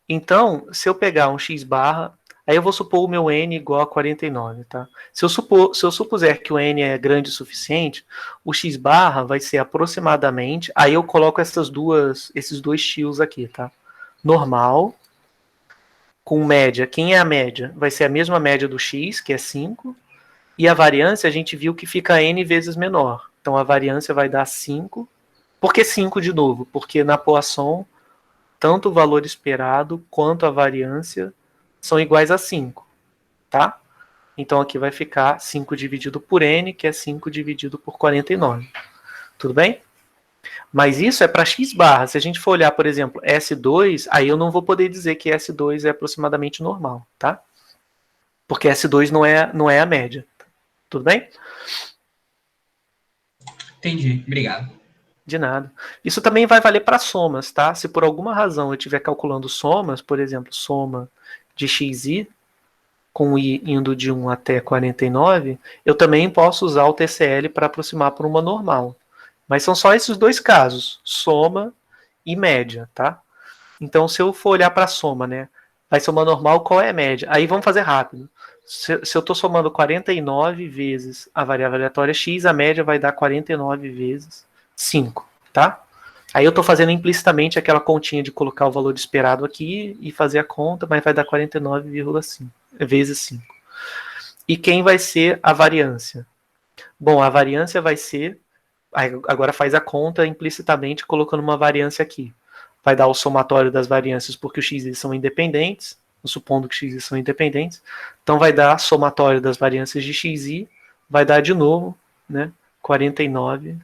Então, se eu pegar um x barra, aí eu vou supor o meu n igual a 49, tá? Se eu supuser que o n é grande o suficiente, o x barra vai ser aproximadamente, aí eu coloco esses dois tios aqui, tá? Normal, com média. Quem é a média? Vai ser a mesma média do x, que é 5, e a variância a gente viu que fica n vezes menor. Então a variância vai dar 5. Por que 5 de novo? Porque na Poisson tanto o valor esperado quanto a variância são iguais a 5, tá? Então aqui vai ficar 5 dividido por n, que é 5 dividido por 49. Tudo bem? Mas isso é para x barra. Se a gente for olhar, por exemplo, S2, aí eu não vou poder dizer que S2 é aproximadamente normal, tá? Porque S2 não é a média. Tudo bem?
Entendi, obrigado.
De nada. Isso também vai valer para somas, tá? Se por alguma razão eu estiver calculando somas, por exemplo, soma de xi, com i indo de 1 até 49, eu também posso usar o TCL para aproximar para uma normal. Mas são só esses dois casos, soma e média, tá? Então, se eu for olhar para a soma, né? Vai ser uma normal, qual é a média? Aí vamos fazer rápido. Se eu estou somando 49 vezes a variável aleatória x, a média vai dar 49 vezes 5, tá? Aí eu estou fazendo implicitamente aquela continha de colocar o valor esperado aqui e fazer a conta, mas vai dar 49,5 vezes 5. E quem vai ser a variância? Bom, a variância vai ser... Agora faz a conta implicitamente colocando uma variância aqui. Vai dar o somatório das variâncias porque os x são independentes, supondo que x são independentes. Então vai dar somatório das variâncias de xi, vai dar de novo, né, 49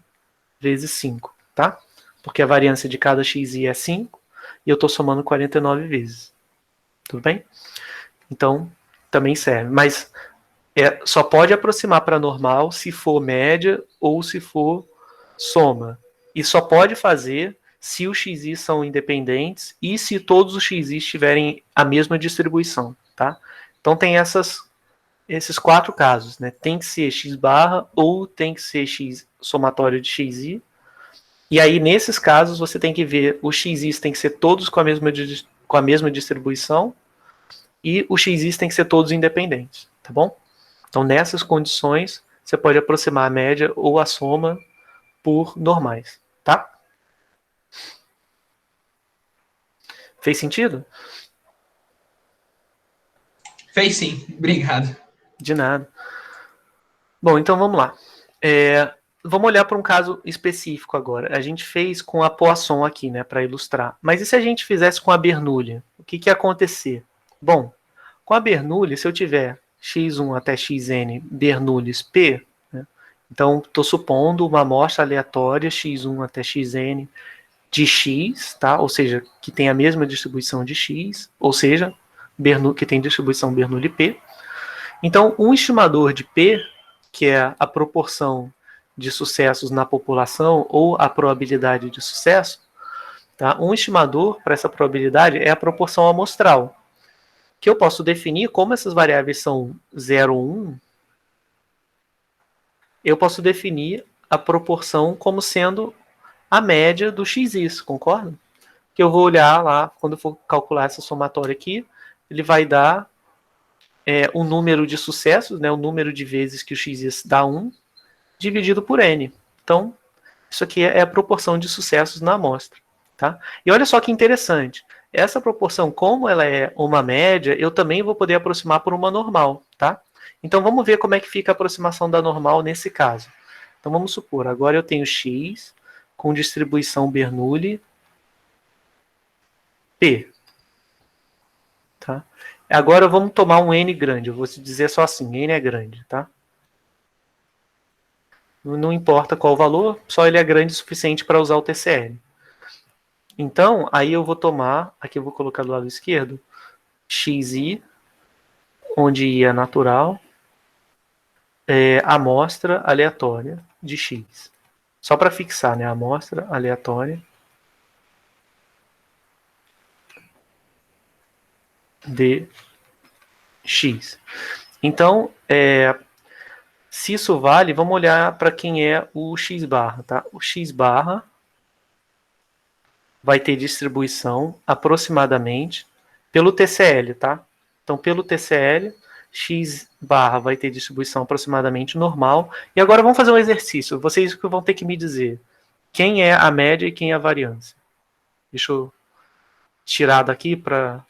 vezes 5, tá? Porque a variância de cada xi é 5 e eu estou somando 49 vezes. Tudo bem? Então, também serve. Mas só pode aproximar para normal se for média ou se for soma. E só pode fazer se os xi são independentes e se todos os xi tiverem a mesma distribuição, tá? Então tem esses quatro casos, né? Tem que ser x barra ou tem que ser x somatório de xi. E aí nesses casos você tem que ver os xi tem que ser todos com a mesma distribuição e os xi tem que ser todos independentes, tá bom? Então nessas condições você pode aproximar a média ou a soma por normais, tá? Fez sentido?
Fez sim, obrigado.
De nada. Bom, então vamos lá. Vamos olhar para um caso específico agora. A gente fez com a Poisson aqui, né, para ilustrar. Mas e se a gente fizesse com a Bernoulli? O que ia acontecer? Bom, com a Bernoulli, se eu tiver x1 até xn Bernoullis P, né, então estou supondo uma amostra aleatória x1 até xn de x, tá? Ou seja, que tem a mesma distribuição de x, ou seja, que tem distribuição Bernoulli P. Então, um estimador de P, que é a proporção de sucessos na população ou a probabilidade de sucesso, tá? Um estimador para essa probabilidade é a proporção amostral, que eu posso definir como essas variáveis são 0 ou 1, eu posso definir a proporção como sendo a média do xis, concorda? Que eu vou olhar lá, quando eu for calcular essa somatória aqui, ele vai dar o número de sucessos, né, o número de vezes que o x dá 1, dividido por n. Então, isso aqui é a proporção de sucessos na amostra. Tá? E olha só que interessante. Essa proporção, como ela é uma média, eu também vou poder aproximar por uma normal. Tá? Então, vamos ver como é que fica a aproximação da normal nesse caso. Então, vamos supor, agora eu tenho x com distribuição Bernoulli P. Tá? Agora vamos tomar um n grande. Eu vou dizer só assim, n é grande. Tá? Não importa qual o valor, só ele é grande o suficiente para usar o TCL. Então, aí eu vou tomar, aqui eu vou colocar do lado esquerdo, xi, onde i é natural, amostra aleatória de x. Só para fixar, né? Amostra aleatória de x. Então, se isso vale, vamos olhar para quem é o x barra. Tá? O x barra vai ter distribuição aproximadamente pelo TCL, tá? Então, pelo TCL, x barra vai ter distribuição aproximadamente normal. E agora vamos fazer um exercício. Vocês que vão ter que me dizer quem é a média e quem é a variância. Deixa eu tirar daqui para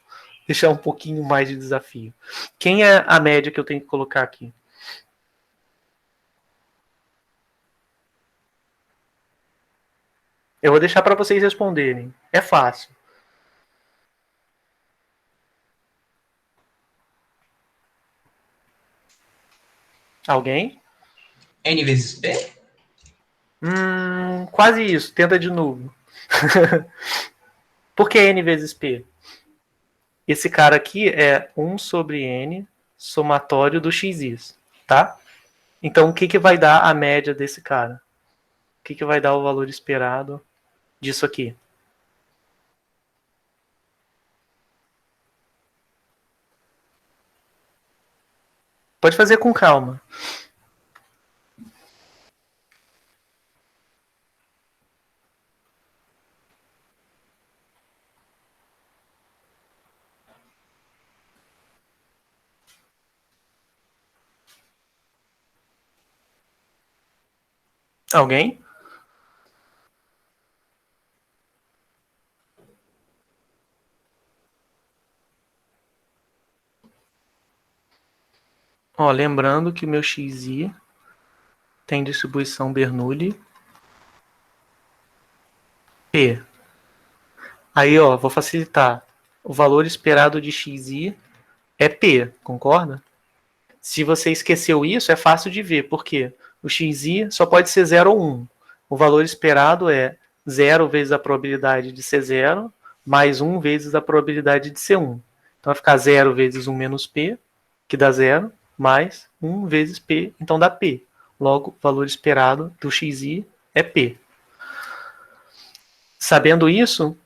deixar um pouquinho mais de desafio. Quem é a média que eu tenho que colocar aqui? Eu vou deixar para vocês responderem. É fácil. Alguém?
N vezes P?
Quase isso. Tenta de novo. Por que n vezes p? Esse cara aqui é 1 sobre n somatório do xis, tá? Então, o que vai dar a média desse cara? O que vai dar o valor esperado disso aqui? Pode fazer com calma. Alguém? Ó, lembrando que o meu xi tem distribuição Bernoulli P. Aí, ó, vou facilitar. O valor esperado de xi é P, concorda? Se você esqueceu isso, é fácil de ver, porque o xi só pode ser 0 ou 1. O valor esperado é 0 vezes a probabilidade de ser 0, mais 1 vezes a probabilidade de ser 1. Então vai ficar 0 vezes 1 menos P, que dá 0, mais 1 vezes P, então dá P. Logo, o valor esperado do xi é P. Sabendo isso,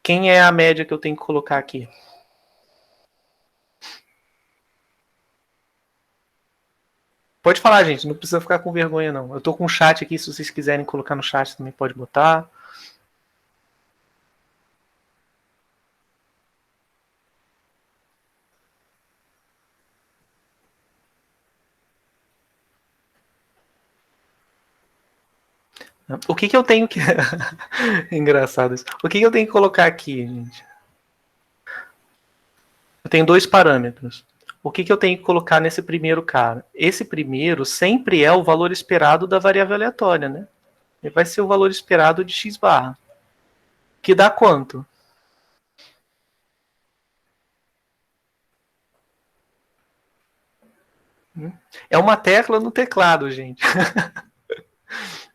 quem é a média que eu tenho que colocar aqui? Pode falar, gente, não precisa ficar com vergonha, não. Eu tô com o chat aqui, se vocês quiserem colocar no chat também pode botar. O que eu tenho que... Engraçado isso. O que eu tenho que colocar aqui, gente? tenho 2 parâmetros. O que eu tenho que colocar nesse primeiro cara? Esse primeiro sempre é o valor esperado da variável aleatória, né? Ele vai ser o valor esperado de x barra. Que dá quanto? É uma tecla no teclado, gente.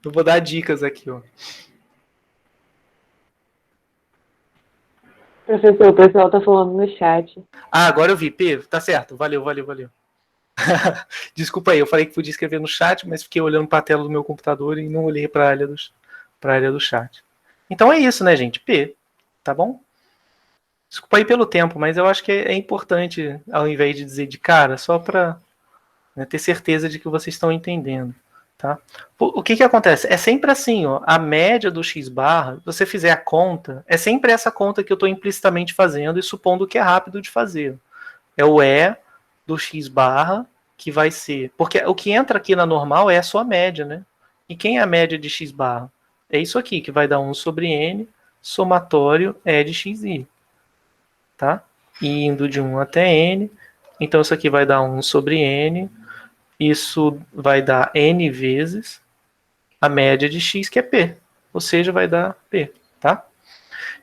Eu vou dar dicas aqui, ó.
Professor, o pessoal tá falando no chat.
Ah, agora eu vi. P, tá certo. Valeu. Desculpa aí, eu falei que podia escrever no chat, mas fiquei olhando para a tela do meu computador e não olhei para a área do chat. Então é isso, né, gente? P, tá bom? Desculpa aí pelo tempo, mas eu acho que é importante, ao invés de dizer de cara, só para, né, ter certeza de que vocês estão entendendo. Tá? O que acontece? É sempre assim, ó, a média do x barra, se você fizer a conta, é sempre essa conta que eu estou implicitamente fazendo e supondo que é rápido de fazer. É o E do x barra, que vai ser... Porque o que entra aqui na normal é a sua média, né? E quem é a média de x barra? É isso aqui, que vai dar 1 sobre n, somatório E de xi. Tá? E indo de 1 até n, então isso aqui vai dar 1 sobre n, isso vai dar n vezes a média de x, que é p, ou seja, vai dar p, tá?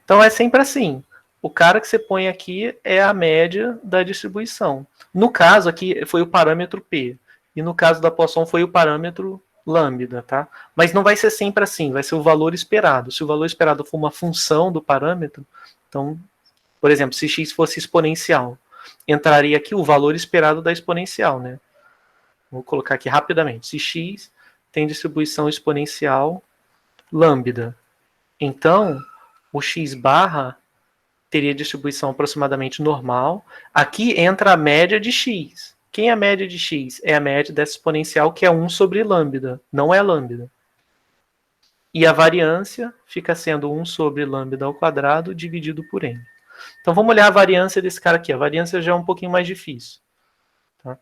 Então é sempre assim, o cara que você põe aqui é a média da distribuição. No caso aqui foi o parâmetro p, e no caso da Poisson foi o parâmetro lambda, tá? Mas não vai ser sempre assim, vai ser o valor esperado. Se o valor esperado for uma função do parâmetro, então, por exemplo, se x fosse exponencial, entraria aqui o valor esperado da exponencial, né? Vou colocar aqui rapidamente. Se x tem distribuição exponencial lambda, então o x barra teria distribuição aproximadamente normal. Aqui entra a média de x. Quem é a média de x? É a média dessa exponencial, que é 1 sobre lambda, não é lambda. E a variância fica sendo 1 sobre lambda ao quadrado dividido por n. Então vamos olhar a variância desse cara aqui. A variância já é um pouquinho mais difícil. Tá?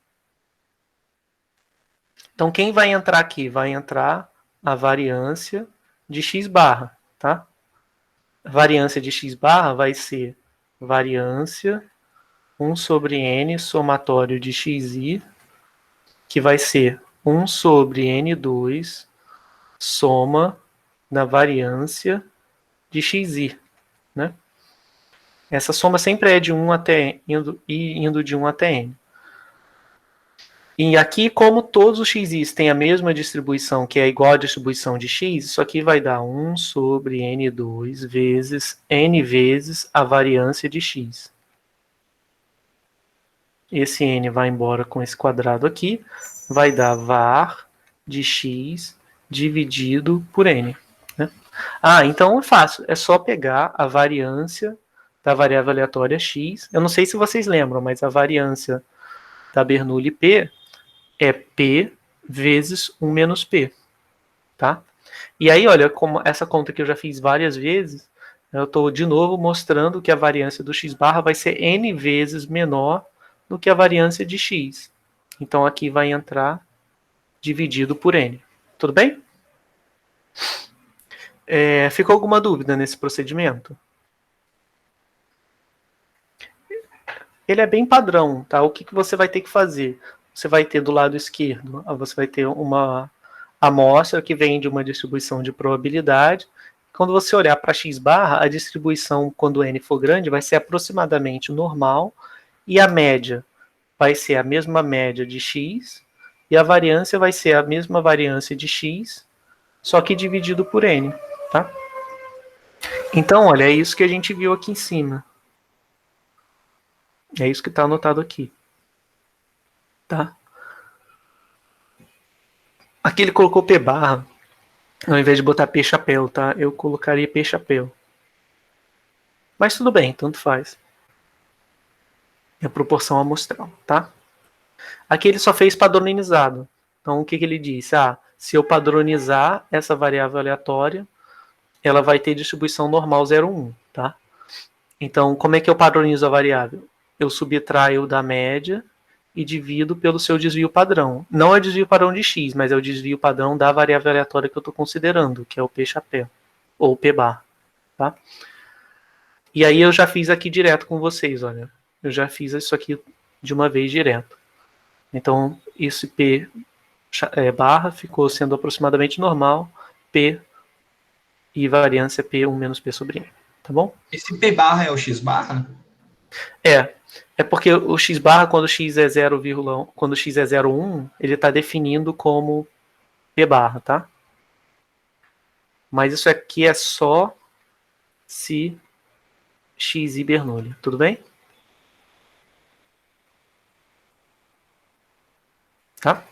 Então quem vai entrar aqui? Vai entrar a variância de x barra. Tá? A variância de x barra vai ser variância 1 sobre n somatório de xi, que vai ser 1 sobre n2 soma da variância de xi. Né? Essa soma sempre é de 1 até indo de 1 até n. E aqui, como todos os xis têm a mesma distribuição, que é igual à distribuição de x, isso aqui vai dar 1 sobre n2 vezes n vezes a variância de x. Esse n vai embora com esse quadrado aqui, vai dar var de x dividido por n. Né? Ah, então é fácil, é só pegar a variância da variável aleatória x. Eu não sei se vocês lembram, mas a variância da Bernoulli P é P vezes 1 menos P. Tá? E aí, olha, como essa conta que eu já fiz várias vezes, eu estou de novo mostrando que a variância do x barra vai ser n vezes menor do que a variância de x. Então aqui vai entrar dividido por n. Tudo bem? Ficou alguma dúvida nesse procedimento? Ele é bem padrão, tá? O que você vai ter que fazer? Você vai ter do lado esquerdo, você vai ter uma amostra que vem de uma distribuição de probabilidade. Quando você olhar para x barra, a distribuição, quando n for grande, vai ser aproximadamente normal, e a média vai ser a mesma média de x, e a variância vai ser a mesma variância de x, só que dividido por n. Tá? Então, olha, é isso que a gente viu aqui em cima. É isso que está anotado aqui. Tá? Aqui ele colocou P barra, ao invés de botar P chapéu, tá? Eu colocaria P chapéu. Mas tudo bem, tanto faz. É proporção amostral, tá? Aqui ele só fez padronizado. Então o que ele disse? Se eu padronizar essa variável aleatória, ela vai ter distribuição normal 0,1, tá? Então como é que eu padronizo a variável? Eu subtraio da média e divido pelo seu desvio padrão. Não é o desvio padrão de x, mas é o desvio padrão da variável aleatória que eu estou considerando, que é o P chapéu, ou P bar. Tá? E aí eu já fiz aqui direto com vocês, olha. eu já fiz isso aqui de uma vez direto. Então, esse P barra ficou sendo aproximadamente normal, P e variância P1 menos P sobre N, tá bom?
Esse P barra é o X barra?
É porque o X barra, quando X é 0,1, quando X é 0,1, ele está definindo como P barra, tá? Mas isso aqui é só se X e Bernoulli, tudo bem? Tá?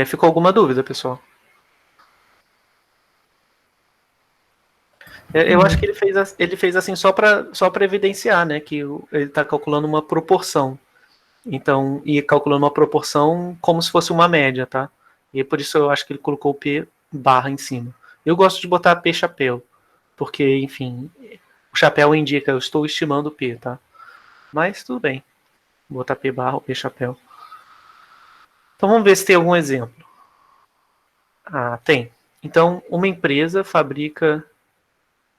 Ficou alguma dúvida, pessoal? Eu acho que ele fez assim só para evidenciar, né, que ele está calculando uma proporção. Então, e calculando uma proporção como se fosse uma média, tá? E por isso eu acho que ele colocou o P barra em cima. Eu gosto de botar P chapéu, porque, enfim, o chapéu indica, eu estou estimando o P, tá? Mas tudo bem. Vou botar P barra ou P chapéu. Então vamos ver se tem algum exemplo. Ah, tem. Então, uma empresa fabrica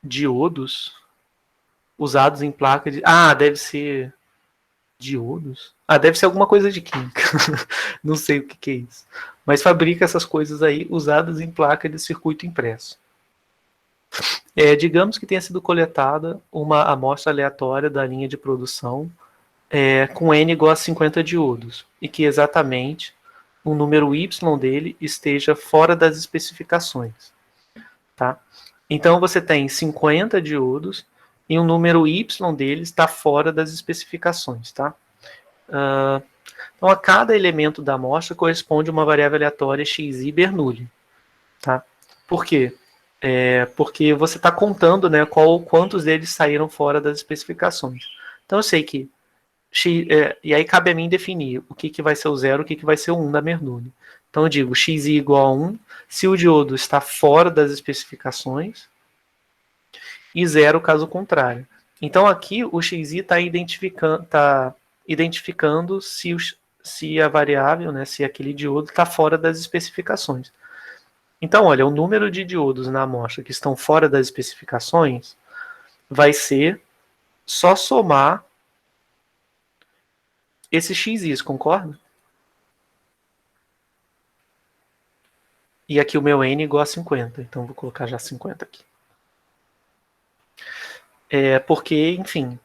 diodos usados em placa de... Ah, deve ser diodos? Ah, deve ser alguma coisa de química. Não sei o que é isso. Mas fabrica essas coisas aí usadas em placa de circuito impresso. Digamos que tenha sido coletada uma amostra aleatória da linha de produção com N igual a 50 diodos e que exatamente o número Y dele esteja fora das especificações. Tá? Então você tem 50 diodos e o número Y dele está fora das especificações. Tá? Então a cada elemento da amostra corresponde uma variável aleatória xi Bernoulli. Tá? Por quê? Porque você está contando, né, quantos deles saíram fora das especificações. Então eu sei que e aí cabe a mim definir o que vai ser o 0, o que vai ser o 1 da Bernoulli. Então eu digo xi igual a 1 se o diodo está fora das especificações e 0 caso contrário. Então aqui o xi está identificando se a variável, né, se aquele diodo está fora das especificações. Então, olha, o número de diodos na amostra que estão fora das especificações vai ser só somar esse xi, concorda? E aqui o meu N igual a 50, então vou colocar já 50 aqui. Porque, enfim,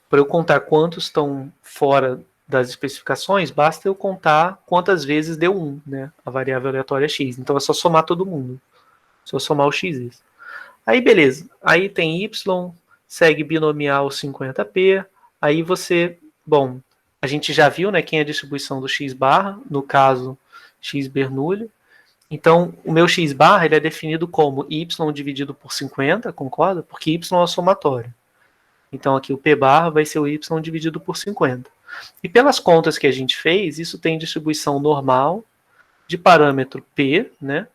para eu contar quantos estão fora das especificações, basta eu contar quantas vezes deu 1, né? A variável aleatória é x. Então é só somar todo mundo. Só somar o x. Aí beleza. Aí tem y, segue binomial 50p. Aí você... Bom, a gente já viu, né, quem é a distribuição do x barra, no caso, x Bernoulli. Então, o meu x barra ele é definido como y dividido por 50, concorda? Porque y é somatório. Então, aqui o p barra vai ser o y dividido por 50. E pelas contas que a gente fez, isso tem distribuição normal de parâmetro p, né?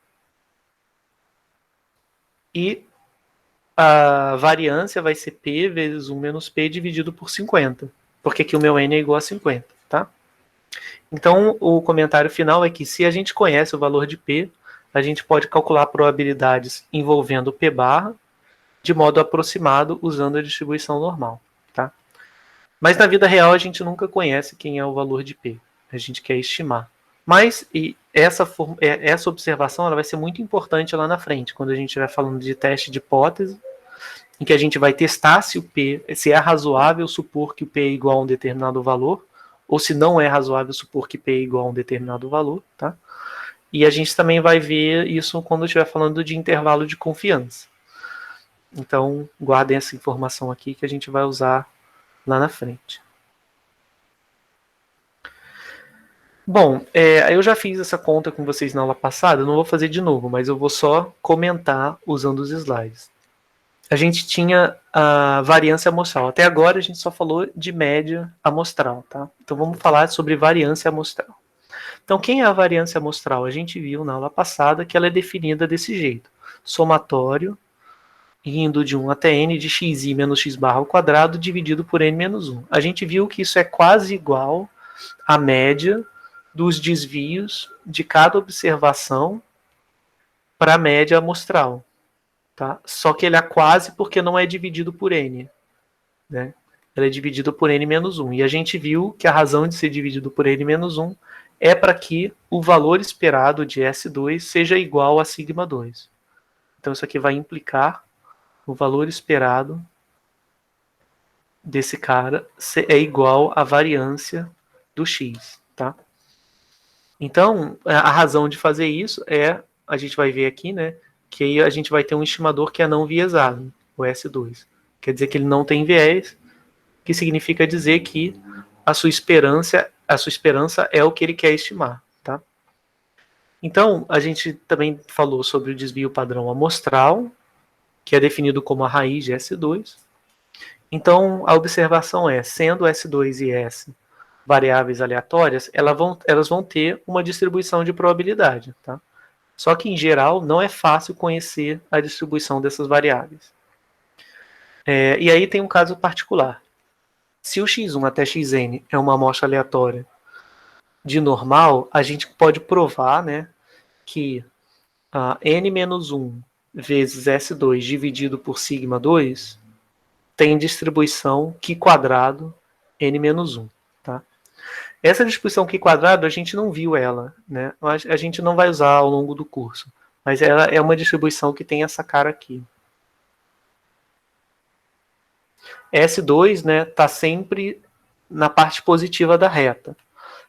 E a variância vai ser p vezes 1 menos p dividido por 50. Porque aqui o meu n é igual a 50, tá? Então, o comentário final é que se a gente conhece o valor de p, a gente pode calcular probabilidades envolvendo p barra de modo aproximado usando a distribuição normal. Tá? Mas na vida real a gente nunca conhece quem é o valor de p. A gente quer estimar. Mas essa observação ela vai ser muito importante lá na frente, quando a gente estiver falando de teste de hipótese, em que a gente vai testar se é razoável supor que o p é igual a um determinado valor, ou se não é razoável supor que p é igual a um determinado valor. Tá? E a gente também vai ver isso quando estiver falando de intervalo de confiança. Então, guardem essa informação aqui que a gente vai usar lá na frente. Bom, eu já fiz essa conta com vocês na aula passada, eu não vou fazer de novo, mas eu vou só comentar usando os slides. A gente tinha a variância amostral. Até agora a gente só falou de média amostral, tá? Então vamos falar sobre variância amostral. Então, quem é a variância amostral? A gente viu na aula passada que ela é definida desse jeito. Somatório indo de 1 até n de xi menos x barra ao quadrado dividido por n menos 1. A gente viu que isso é quase igual à média dos desvios de cada observação para a média amostral. tá? Só que ele é quase porque não é dividido por n, né? Ele é dividido por n-1. E a gente viu que a razão de ser dividido por n-1 é para que o valor esperado de S2 seja igual a sigma 2. Então isso aqui vai implicar o valor esperado desse cara é igual à variância do x, tá? Então, a razão de fazer isso é, a gente vai ver aqui, né, que aí a gente vai ter um estimador que é não viesado, o S2. Quer dizer que ele não tem viés, que significa dizer que a sua esperança é o que ele quer estimar, tá? Então, a gente também falou sobre o desvio padrão amostral, que é definido como a raiz de S2. Então, a observação é, sendo S2 e S variáveis aleatórias, elas vão ter uma distribuição de probabilidade, tá? Só que, em geral, não é fácil conhecer a distribuição dessas variáveis. E aí tem um caso particular. Se o x1 até xn é uma amostra aleatória de normal, a gente pode provar, né, que n-1 vezes S2 dividido por sigma 2 tem distribuição Q quadrado n-1. Tá? Essa distribuição Q quadrado a gente não viu ela, né? A gente não vai usar ao longo do curso, mas ela é uma distribuição que tem essa cara aqui. S2, né, tá sempre na parte positiva da reta.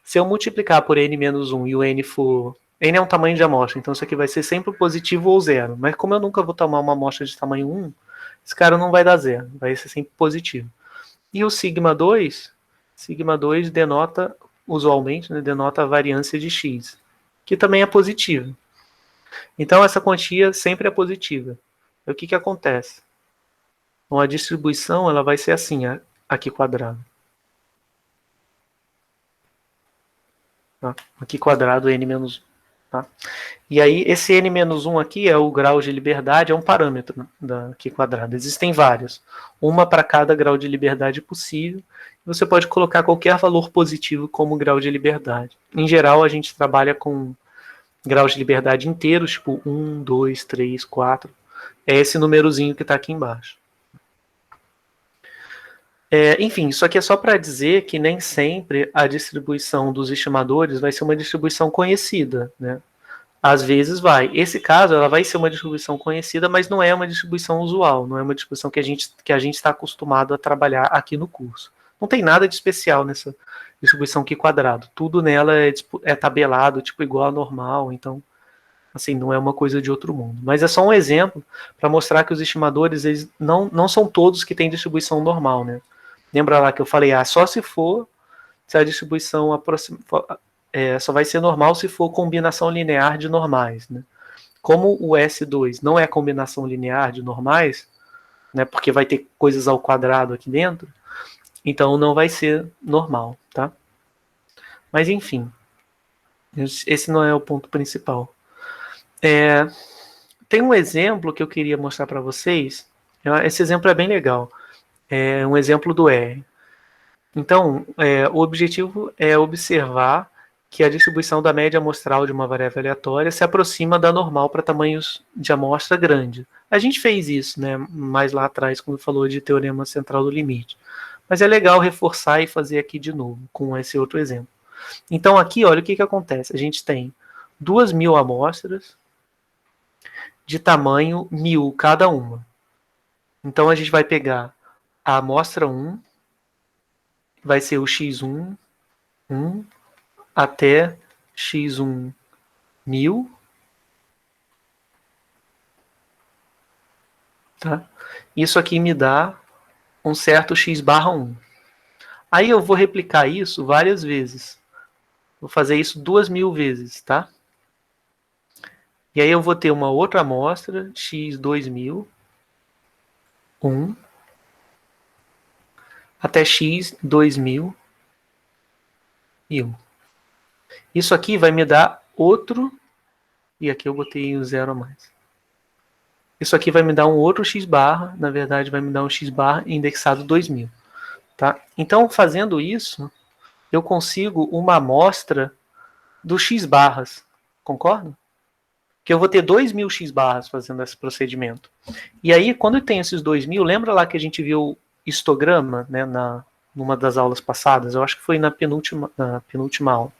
Se eu multiplicar por n-1 e o n for... n é um tamanho de amostra, então isso aqui vai ser sempre positivo ou zero. Mas como eu nunca vou tomar uma amostra de tamanho 1, esse cara não vai dar zero, vai ser sempre positivo. E o sigma 2 denota, usualmente, né, denota a variância de x, que também é positiva. Então essa quantia sempre é positiva. E o que acontece? Então a distribuição ela vai ser assim, aqui quadrado. Tá? Aqui quadrado n-1. Tá? E aí esse n-1 aqui é o grau de liberdade, é um parâmetro aqui quadrado. Existem vários. Uma para cada grau de liberdade possível. Você pode colocar qualquer valor positivo como grau de liberdade. Em geral, a gente trabalha com graus de liberdade inteiros, tipo 1, 2, 3, 4. É esse númerozinho que está aqui embaixo. Enfim, isso aqui é só para dizer que nem sempre a distribuição dos estimadores vai ser uma distribuição conhecida, né? Às vezes vai. Esse caso, ela vai ser uma distribuição conhecida, mas não é uma distribuição usual, não é uma distribuição que a gente está acostumado a trabalhar aqui no curso. Não tem nada de especial nessa distribuição Q quadrado. Tudo nela é tabelado, tipo igual a normal, então, assim, não é uma coisa de outro mundo. Mas é só um exemplo para mostrar que os estimadores, eles não são todos que têm distribuição normal, né? Lembra lá que eu falei, só se a distribuição só vai ser normal se for combinação linear de normais, né? Como o S2 não é combinação linear de normais, né, porque vai ter coisas ao quadrado aqui dentro, então não vai ser normal, tá? Mas enfim, esse não é o ponto principal. Tem um exemplo que eu queria mostrar para vocês. Esse exemplo é bem legal. É um exemplo do R. Então, o objetivo é observar que a distribuição da média amostral de uma variável aleatória se aproxima da normal para tamanhos de amostra grande. A gente fez isso, né, mais lá atrás, quando falou de teorema central do limite. Mas é legal reforçar e fazer aqui de novo, com esse outro exemplo. Então aqui, olha o que acontece. A gente tem 2.000 amostras de tamanho 1.000 cada uma. Então a gente vai pegar a amostra 1, vai ser o x1, 1, até x1 1000, tá? Isso aqui me dá um certo x barra 1. Aí eu vou replicar isso várias vezes. Vou fazer isso 2.000 vezes, tá? E aí eu vou ter uma outra amostra, x2000, 1, até x2000, 1000. Isso aqui vai me dar outro, e aqui eu botei o 0 a mais. Isso aqui vai me dar um outro x barra, na verdade vai me dar um x barra indexado 2000. Tá? Então, fazendo isso, eu consigo uma amostra do x barras. Concorda? que eu vou ter 2.000 x-barras fazendo esse procedimento. E aí, quando eu tenho esses 2.000, lembra lá que a gente viu histograma, né, numa das aulas passadas? Eu acho que foi na penúltima aula.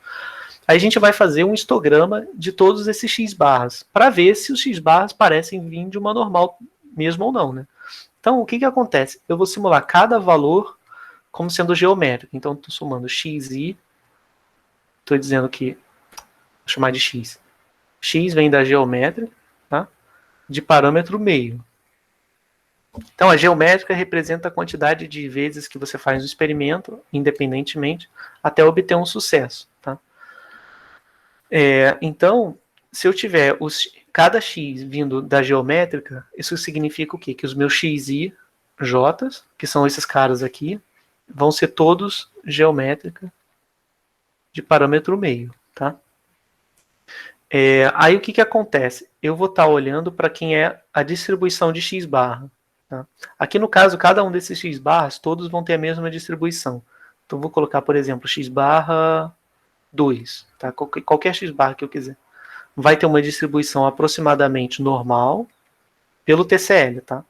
Aí a gente vai fazer um histograma de todos esses x-barras, para ver se os x-barras parecem vir de uma normal mesmo ou não, né? Então, o que acontece? Eu vou simular cada valor como sendo geométrico. Então, estou somando xi, estou dizendo que, vou chamar de x. X vem da geométrica, tá? De parâmetro meio. Então, a geométrica representa a quantidade de vezes que você faz o experimento, independentemente, até obter um sucesso, tá? Então, se eu tiver cada x vindo da geométrica, isso significa o quê? Que os meus xi, j, que são esses caras aqui, vão ser todos geométrica de parâmetro meio, tá? Aí o que acontece? Eu vou estar olhando para quem é a distribuição de x-barra. Tá? Aqui no caso, cada um desses x-barras, todos vão ter a mesma distribuição. Então vou colocar, por exemplo, x-barra 2. Tá? Qualquer x-barra que eu quiser. Vai ter uma distribuição aproximadamente normal pelo TCL. Tá?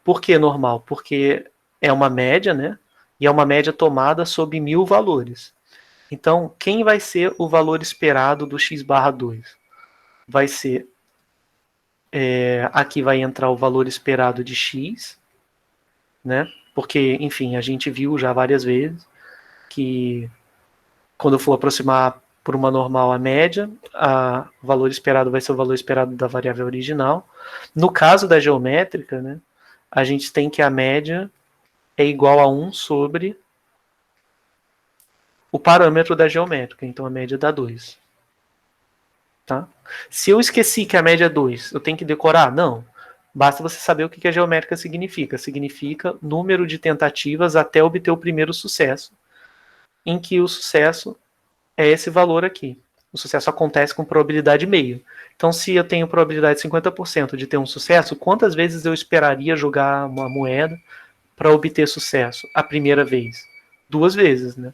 Por que normal? Porque é uma média, né? E é uma média tomada sob 1.000 valores. Então, quem vai ser o valor esperado do x-barra 2? Vai ser, aqui vai entrar o valor esperado de x, né? Porque, enfim, a gente viu já várias vezes que quando eu for aproximar por uma normal a média, o valor esperado vai ser o valor esperado da variável original. No caso da geométrica, né, a gente tem que a média é igual a 1 sobre o parâmetro da geométrica, então a média dá 2. Tá? Se eu esqueci que a média é 2, eu tenho que decorar? Não. Basta você saber o que a geométrica significa. Significa número de tentativas até obter o primeiro sucesso, em que o sucesso é esse valor aqui. O sucesso acontece com probabilidade meio. Então, se eu tenho probabilidade de 50% de ter um sucesso, quantas vezes eu esperaria jogar uma moeda para obter sucesso a primeira vez? 2 vezes, né?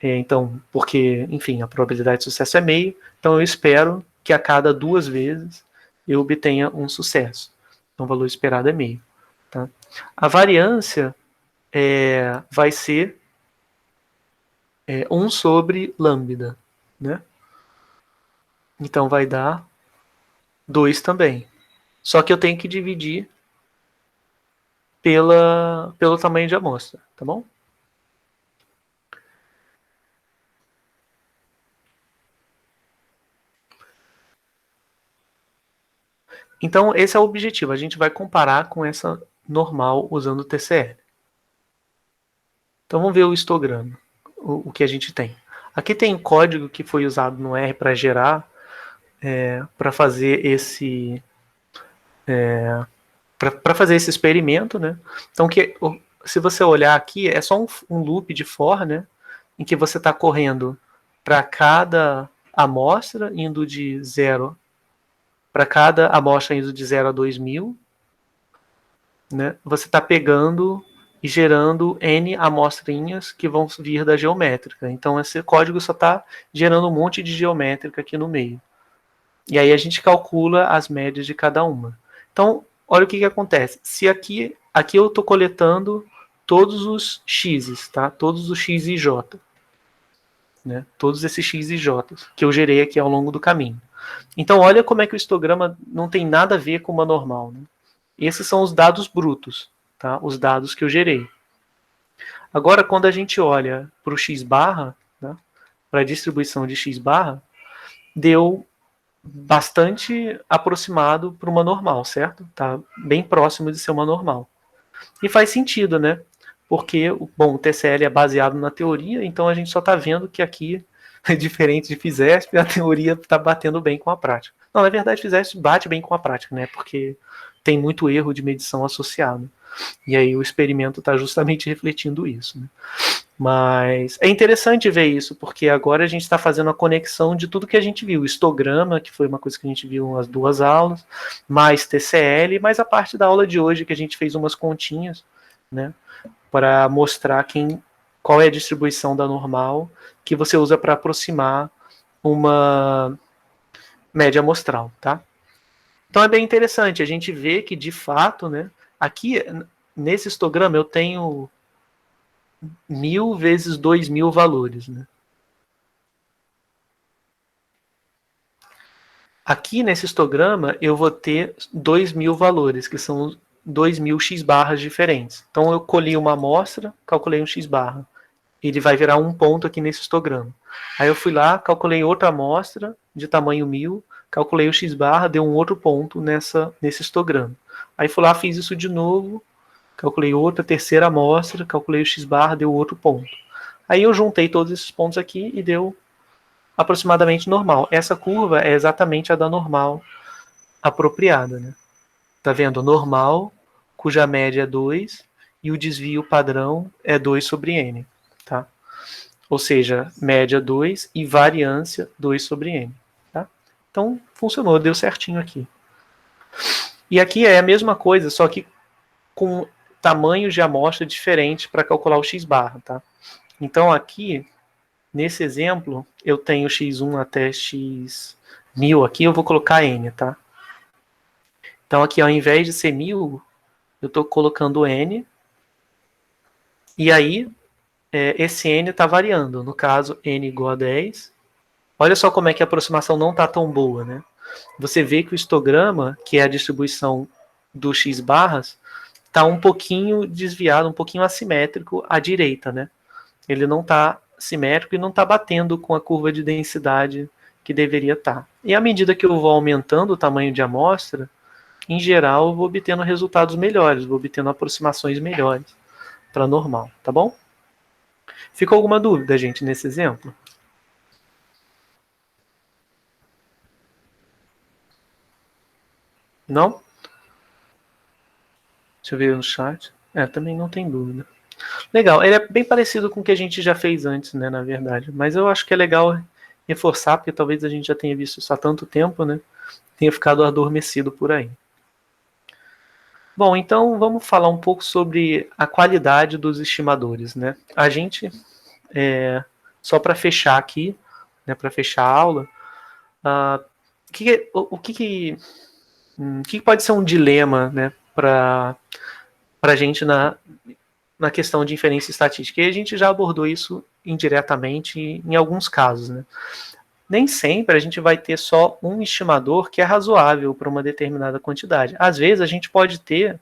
Então, porque, enfim, a probabilidade de sucesso é meio, então eu espero que a cada 2 vezes eu obtenha um sucesso. Então, o valor esperado é meio. Tá? A variância vai ser 1 sobre lambda. Né? Então, vai dar 2 também. Só que eu tenho que dividir pelo tamanho de amostra. Tá bom? Então, esse é o objetivo. A gente vai comparar com essa normal usando o TCL. Então, vamos ver o histograma, o que a gente tem. Aqui tem um código que foi usado no R para gerar, para fazer esse experimento, né? Então, se você olhar aqui, é só um loop de for, né? Em que você está correndo para cada amostra, indo de 0 para cada amostra indo de 0 a 2.000, né? Você está pegando e gerando N amostrinhas que vão vir da geométrica. Então, esse código só está gerando um monte de geométrica aqui no meio. E aí a gente calcula as médias de cada uma. Então, olha o que acontece. Se aqui eu estou coletando todos os x's, tá? Todos os x e j. Né? Todos esses x e j que eu gerei aqui ao longo do caminho. Então, olha como é que o histograma não tem nada a ver com uma normal. Né? Esses são os dados brutos, tá? Os dados que eu gerei. Agora, quando a gente olha para o x-barra, né? Para a distribuição de x-barra, deu bastante aproximado para uma normal, certo? Tá bem próximo de ser uma normal. E faz sentido, né? Porque, bom, o TCL é baseado na teoria, então a gente só está vendo que aqui, diferente de FISESP, a teoria está batendo bem com a prática. Não, na verdade, FISESP bate bem com a prática, né? Porque tem muito erro de medição associado. E aí o experimento está justamente refletindo isso. Né? Mas é interessante ver isso, porque agora a gente está fazendo a conexão de tudo que a gente viu. Histograma, que foi uma coisa que a gente viu nas 2 aulas, mais TCL, mais a parte da aula de hoje, que a gente fez umas continhas, né? Para mostrar qual é a distribuição da normal que você usa para aproximar uma média amostral, tá? Então é bem interessante, a gente vê que de fato, né, aqui nesse histograma eu tenho 1000 vezes 2000 valores, né? Aqui nesse histograma eu vou ter 2000 valores, que são 2000 x barras diferentes. Então eu colhi uma amostra, calculei um x barra. Ele vai virar um ponto aqui nesse histograma. Aí eu fui lá, calculei outra amostra de tamanho 1000, calculei o x barra, deu um outro ponto nesse histograma. Aí fui lá, fiz isso de novo, calculei outra, terceira amostra, calculei o x barra, deu outro ponto. Aí eu juntei todos esses pontos aqui e deu aproximadamente normal. Essa curva é exatamente a da normal apropriada, né? Tá vendo? Normal, cuja média é 2, e o desvio padrão é 2 sobre n, tá? Ou seja, média 2 e variância 2 sobre n, tá? Então, funcionou, deu certinho aqui. E aqui é a mesma coisa, só que com tamanhos de amostra diferentes para calcular o x barra, tá? Então, aqui, nesse exemplo, eu tenho x1 até x1000 aqui, eu vou colocar n, tá? Então aqui, ao invés de ser 1000, eu estou colocando n, e aí esse n está variando. No caso, n igual a 10. Olha só como é que a aproximação não está tão boa, né? Você vê que o histograma, que é a distribuição do x barras, está um pouquinho desviado, um pouquinho assimétrico à direita, né? Ele não está simétrico e não está batendo com a curva de densidade que deveria estar. E à medida que eu vou aumentando o tamanho de amostra, em geral, eu vou obtendo resultados melhores, vou obtendo aproximações melhores para normal, tá bom? Ficou alguma dúvida, gente, nesse exemplo? Não? Deixa eu ver no chat. Também não tem dúvida. Legal, ele é bem parecido com o que a gente já fez antes, né, na verdade. Mas eu acho que é legal reforçar, porque talvez a gente já tenha visto isso há tanto tempo, né? Tenha ficado adormecido por aí. Bom, então vamos falar um pouco sobre a qualidade dos estimadores, né? A gente, só para fechar aqui, né, para fechar a aula, o que pode ser um dilema, né, para a gente na questão de inferência estatística? E a gente já abordou isso indiretamente em alguns casos, né? Nem sempre a gente vai ter só um estimador que é razoável para uma determinada quantidade. Às vezes a gente pode ter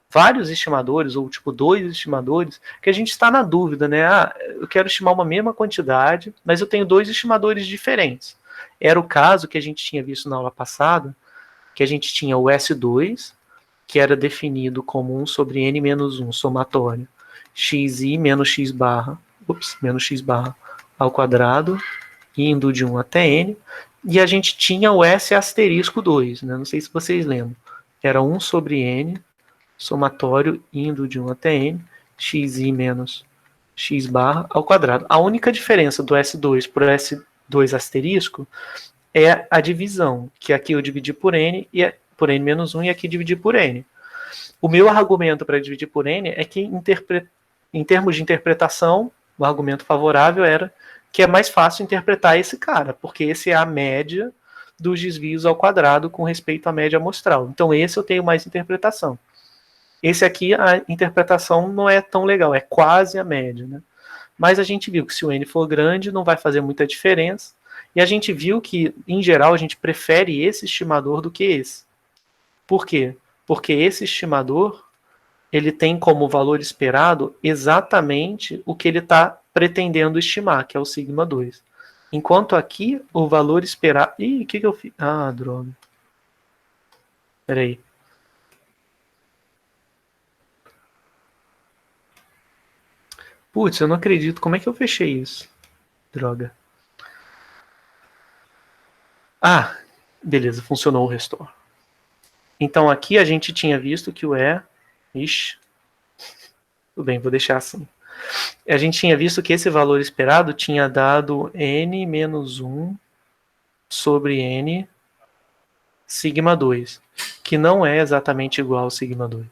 vários estimadores, ou tipo 2 estimadores, que a gente está na dúvida, né? Eu quero estimar uma mesma quantidade, mas eu tenho 2 estimadores diferentes. Era o caso que a gente tinha visto na aula passada, que a gente tinha o S2, que era definido como 1 sobre n menos 1, somatório, xi menos x barra, menos x barra ao quadrado, indo de 1 até n, e a gente tinha o S asterisco 2, né? Não sei se vocês lembram. Era 1 sobre n, somatório indo de 1 até n, xi menos x barra ao quadrado. A única diferença do S2 para o S2 asterisco é a divisão, que aqui eu dividi por n, por n menos 1, e aqui dividi por n. O meu argumento para dividir por n é que, em termos de interpretação, o argumento favorável era que é mais fácil interpretar esse cara, porque esse é a média dos desvios ao quadrado com respeito à média amostral. Então esse eu tenho mais interpretação. Esse aqui, a interpretação não é tão legal, é quase a média, né? Mas a gente viu que se o n for grande, não vai fazer muita diferença. E a gente viu que, em geral, a gente prefere esse estimador do que esse. Por quê? Porque esse estimador, ele tem como valor esperado exatamente o que ele está pretendendo estimar, que é o sigma 2. Enquanto aqui, o valor esperado... Ih, o que eu fiz? Ah, droga. Peraí. Putz, eu não acredito. Como é que eu fechei isso? Droga. Ah, beleza, funcionou o restore. Então aqui a gente tinha visto que o E... Ixi. Tudo bem, vou deixar assim. A gente tinha visto que esse valor esperado tinha dado n menos 1 sobre n sigma 2, que não é exatamente igual ao sigma 2.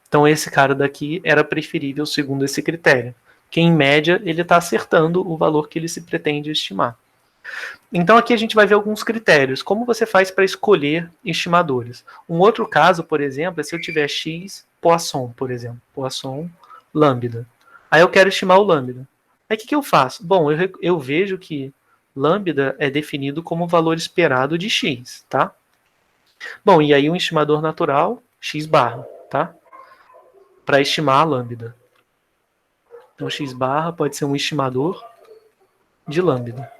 Então esse cara daqui era preferível segundo esse critério, que em média ele está acertando o valor que ele se pretende estimar. Então aqui a gente vai ver alguns critérios. Como você faz para escolher estimadores? Um outro caso, por exemplo, é se eu tiver x Poisson, por exemplo. Poisson lambda. Aí eu quero estimar o lambda. Aí o que eu faço? Bom, eu vejo que lambda é definido como o valor esperado de x, tá? Bom, e aí um estimador natural, x barra, tá? Para estimar a lambda. Então x barra pode ser um estimador de lambda.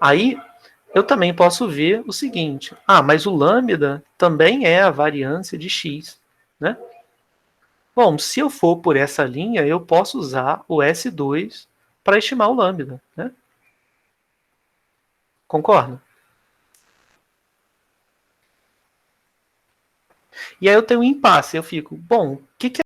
Aí eu também posso ver o seguinte: mas o lambda também é a variância de x, né? Bom, se eu for por essa linha, eu posso usar o S2 para estimar o lambda, né? Concorda? E aí eu tenho um impasse, eu fico, bom, o que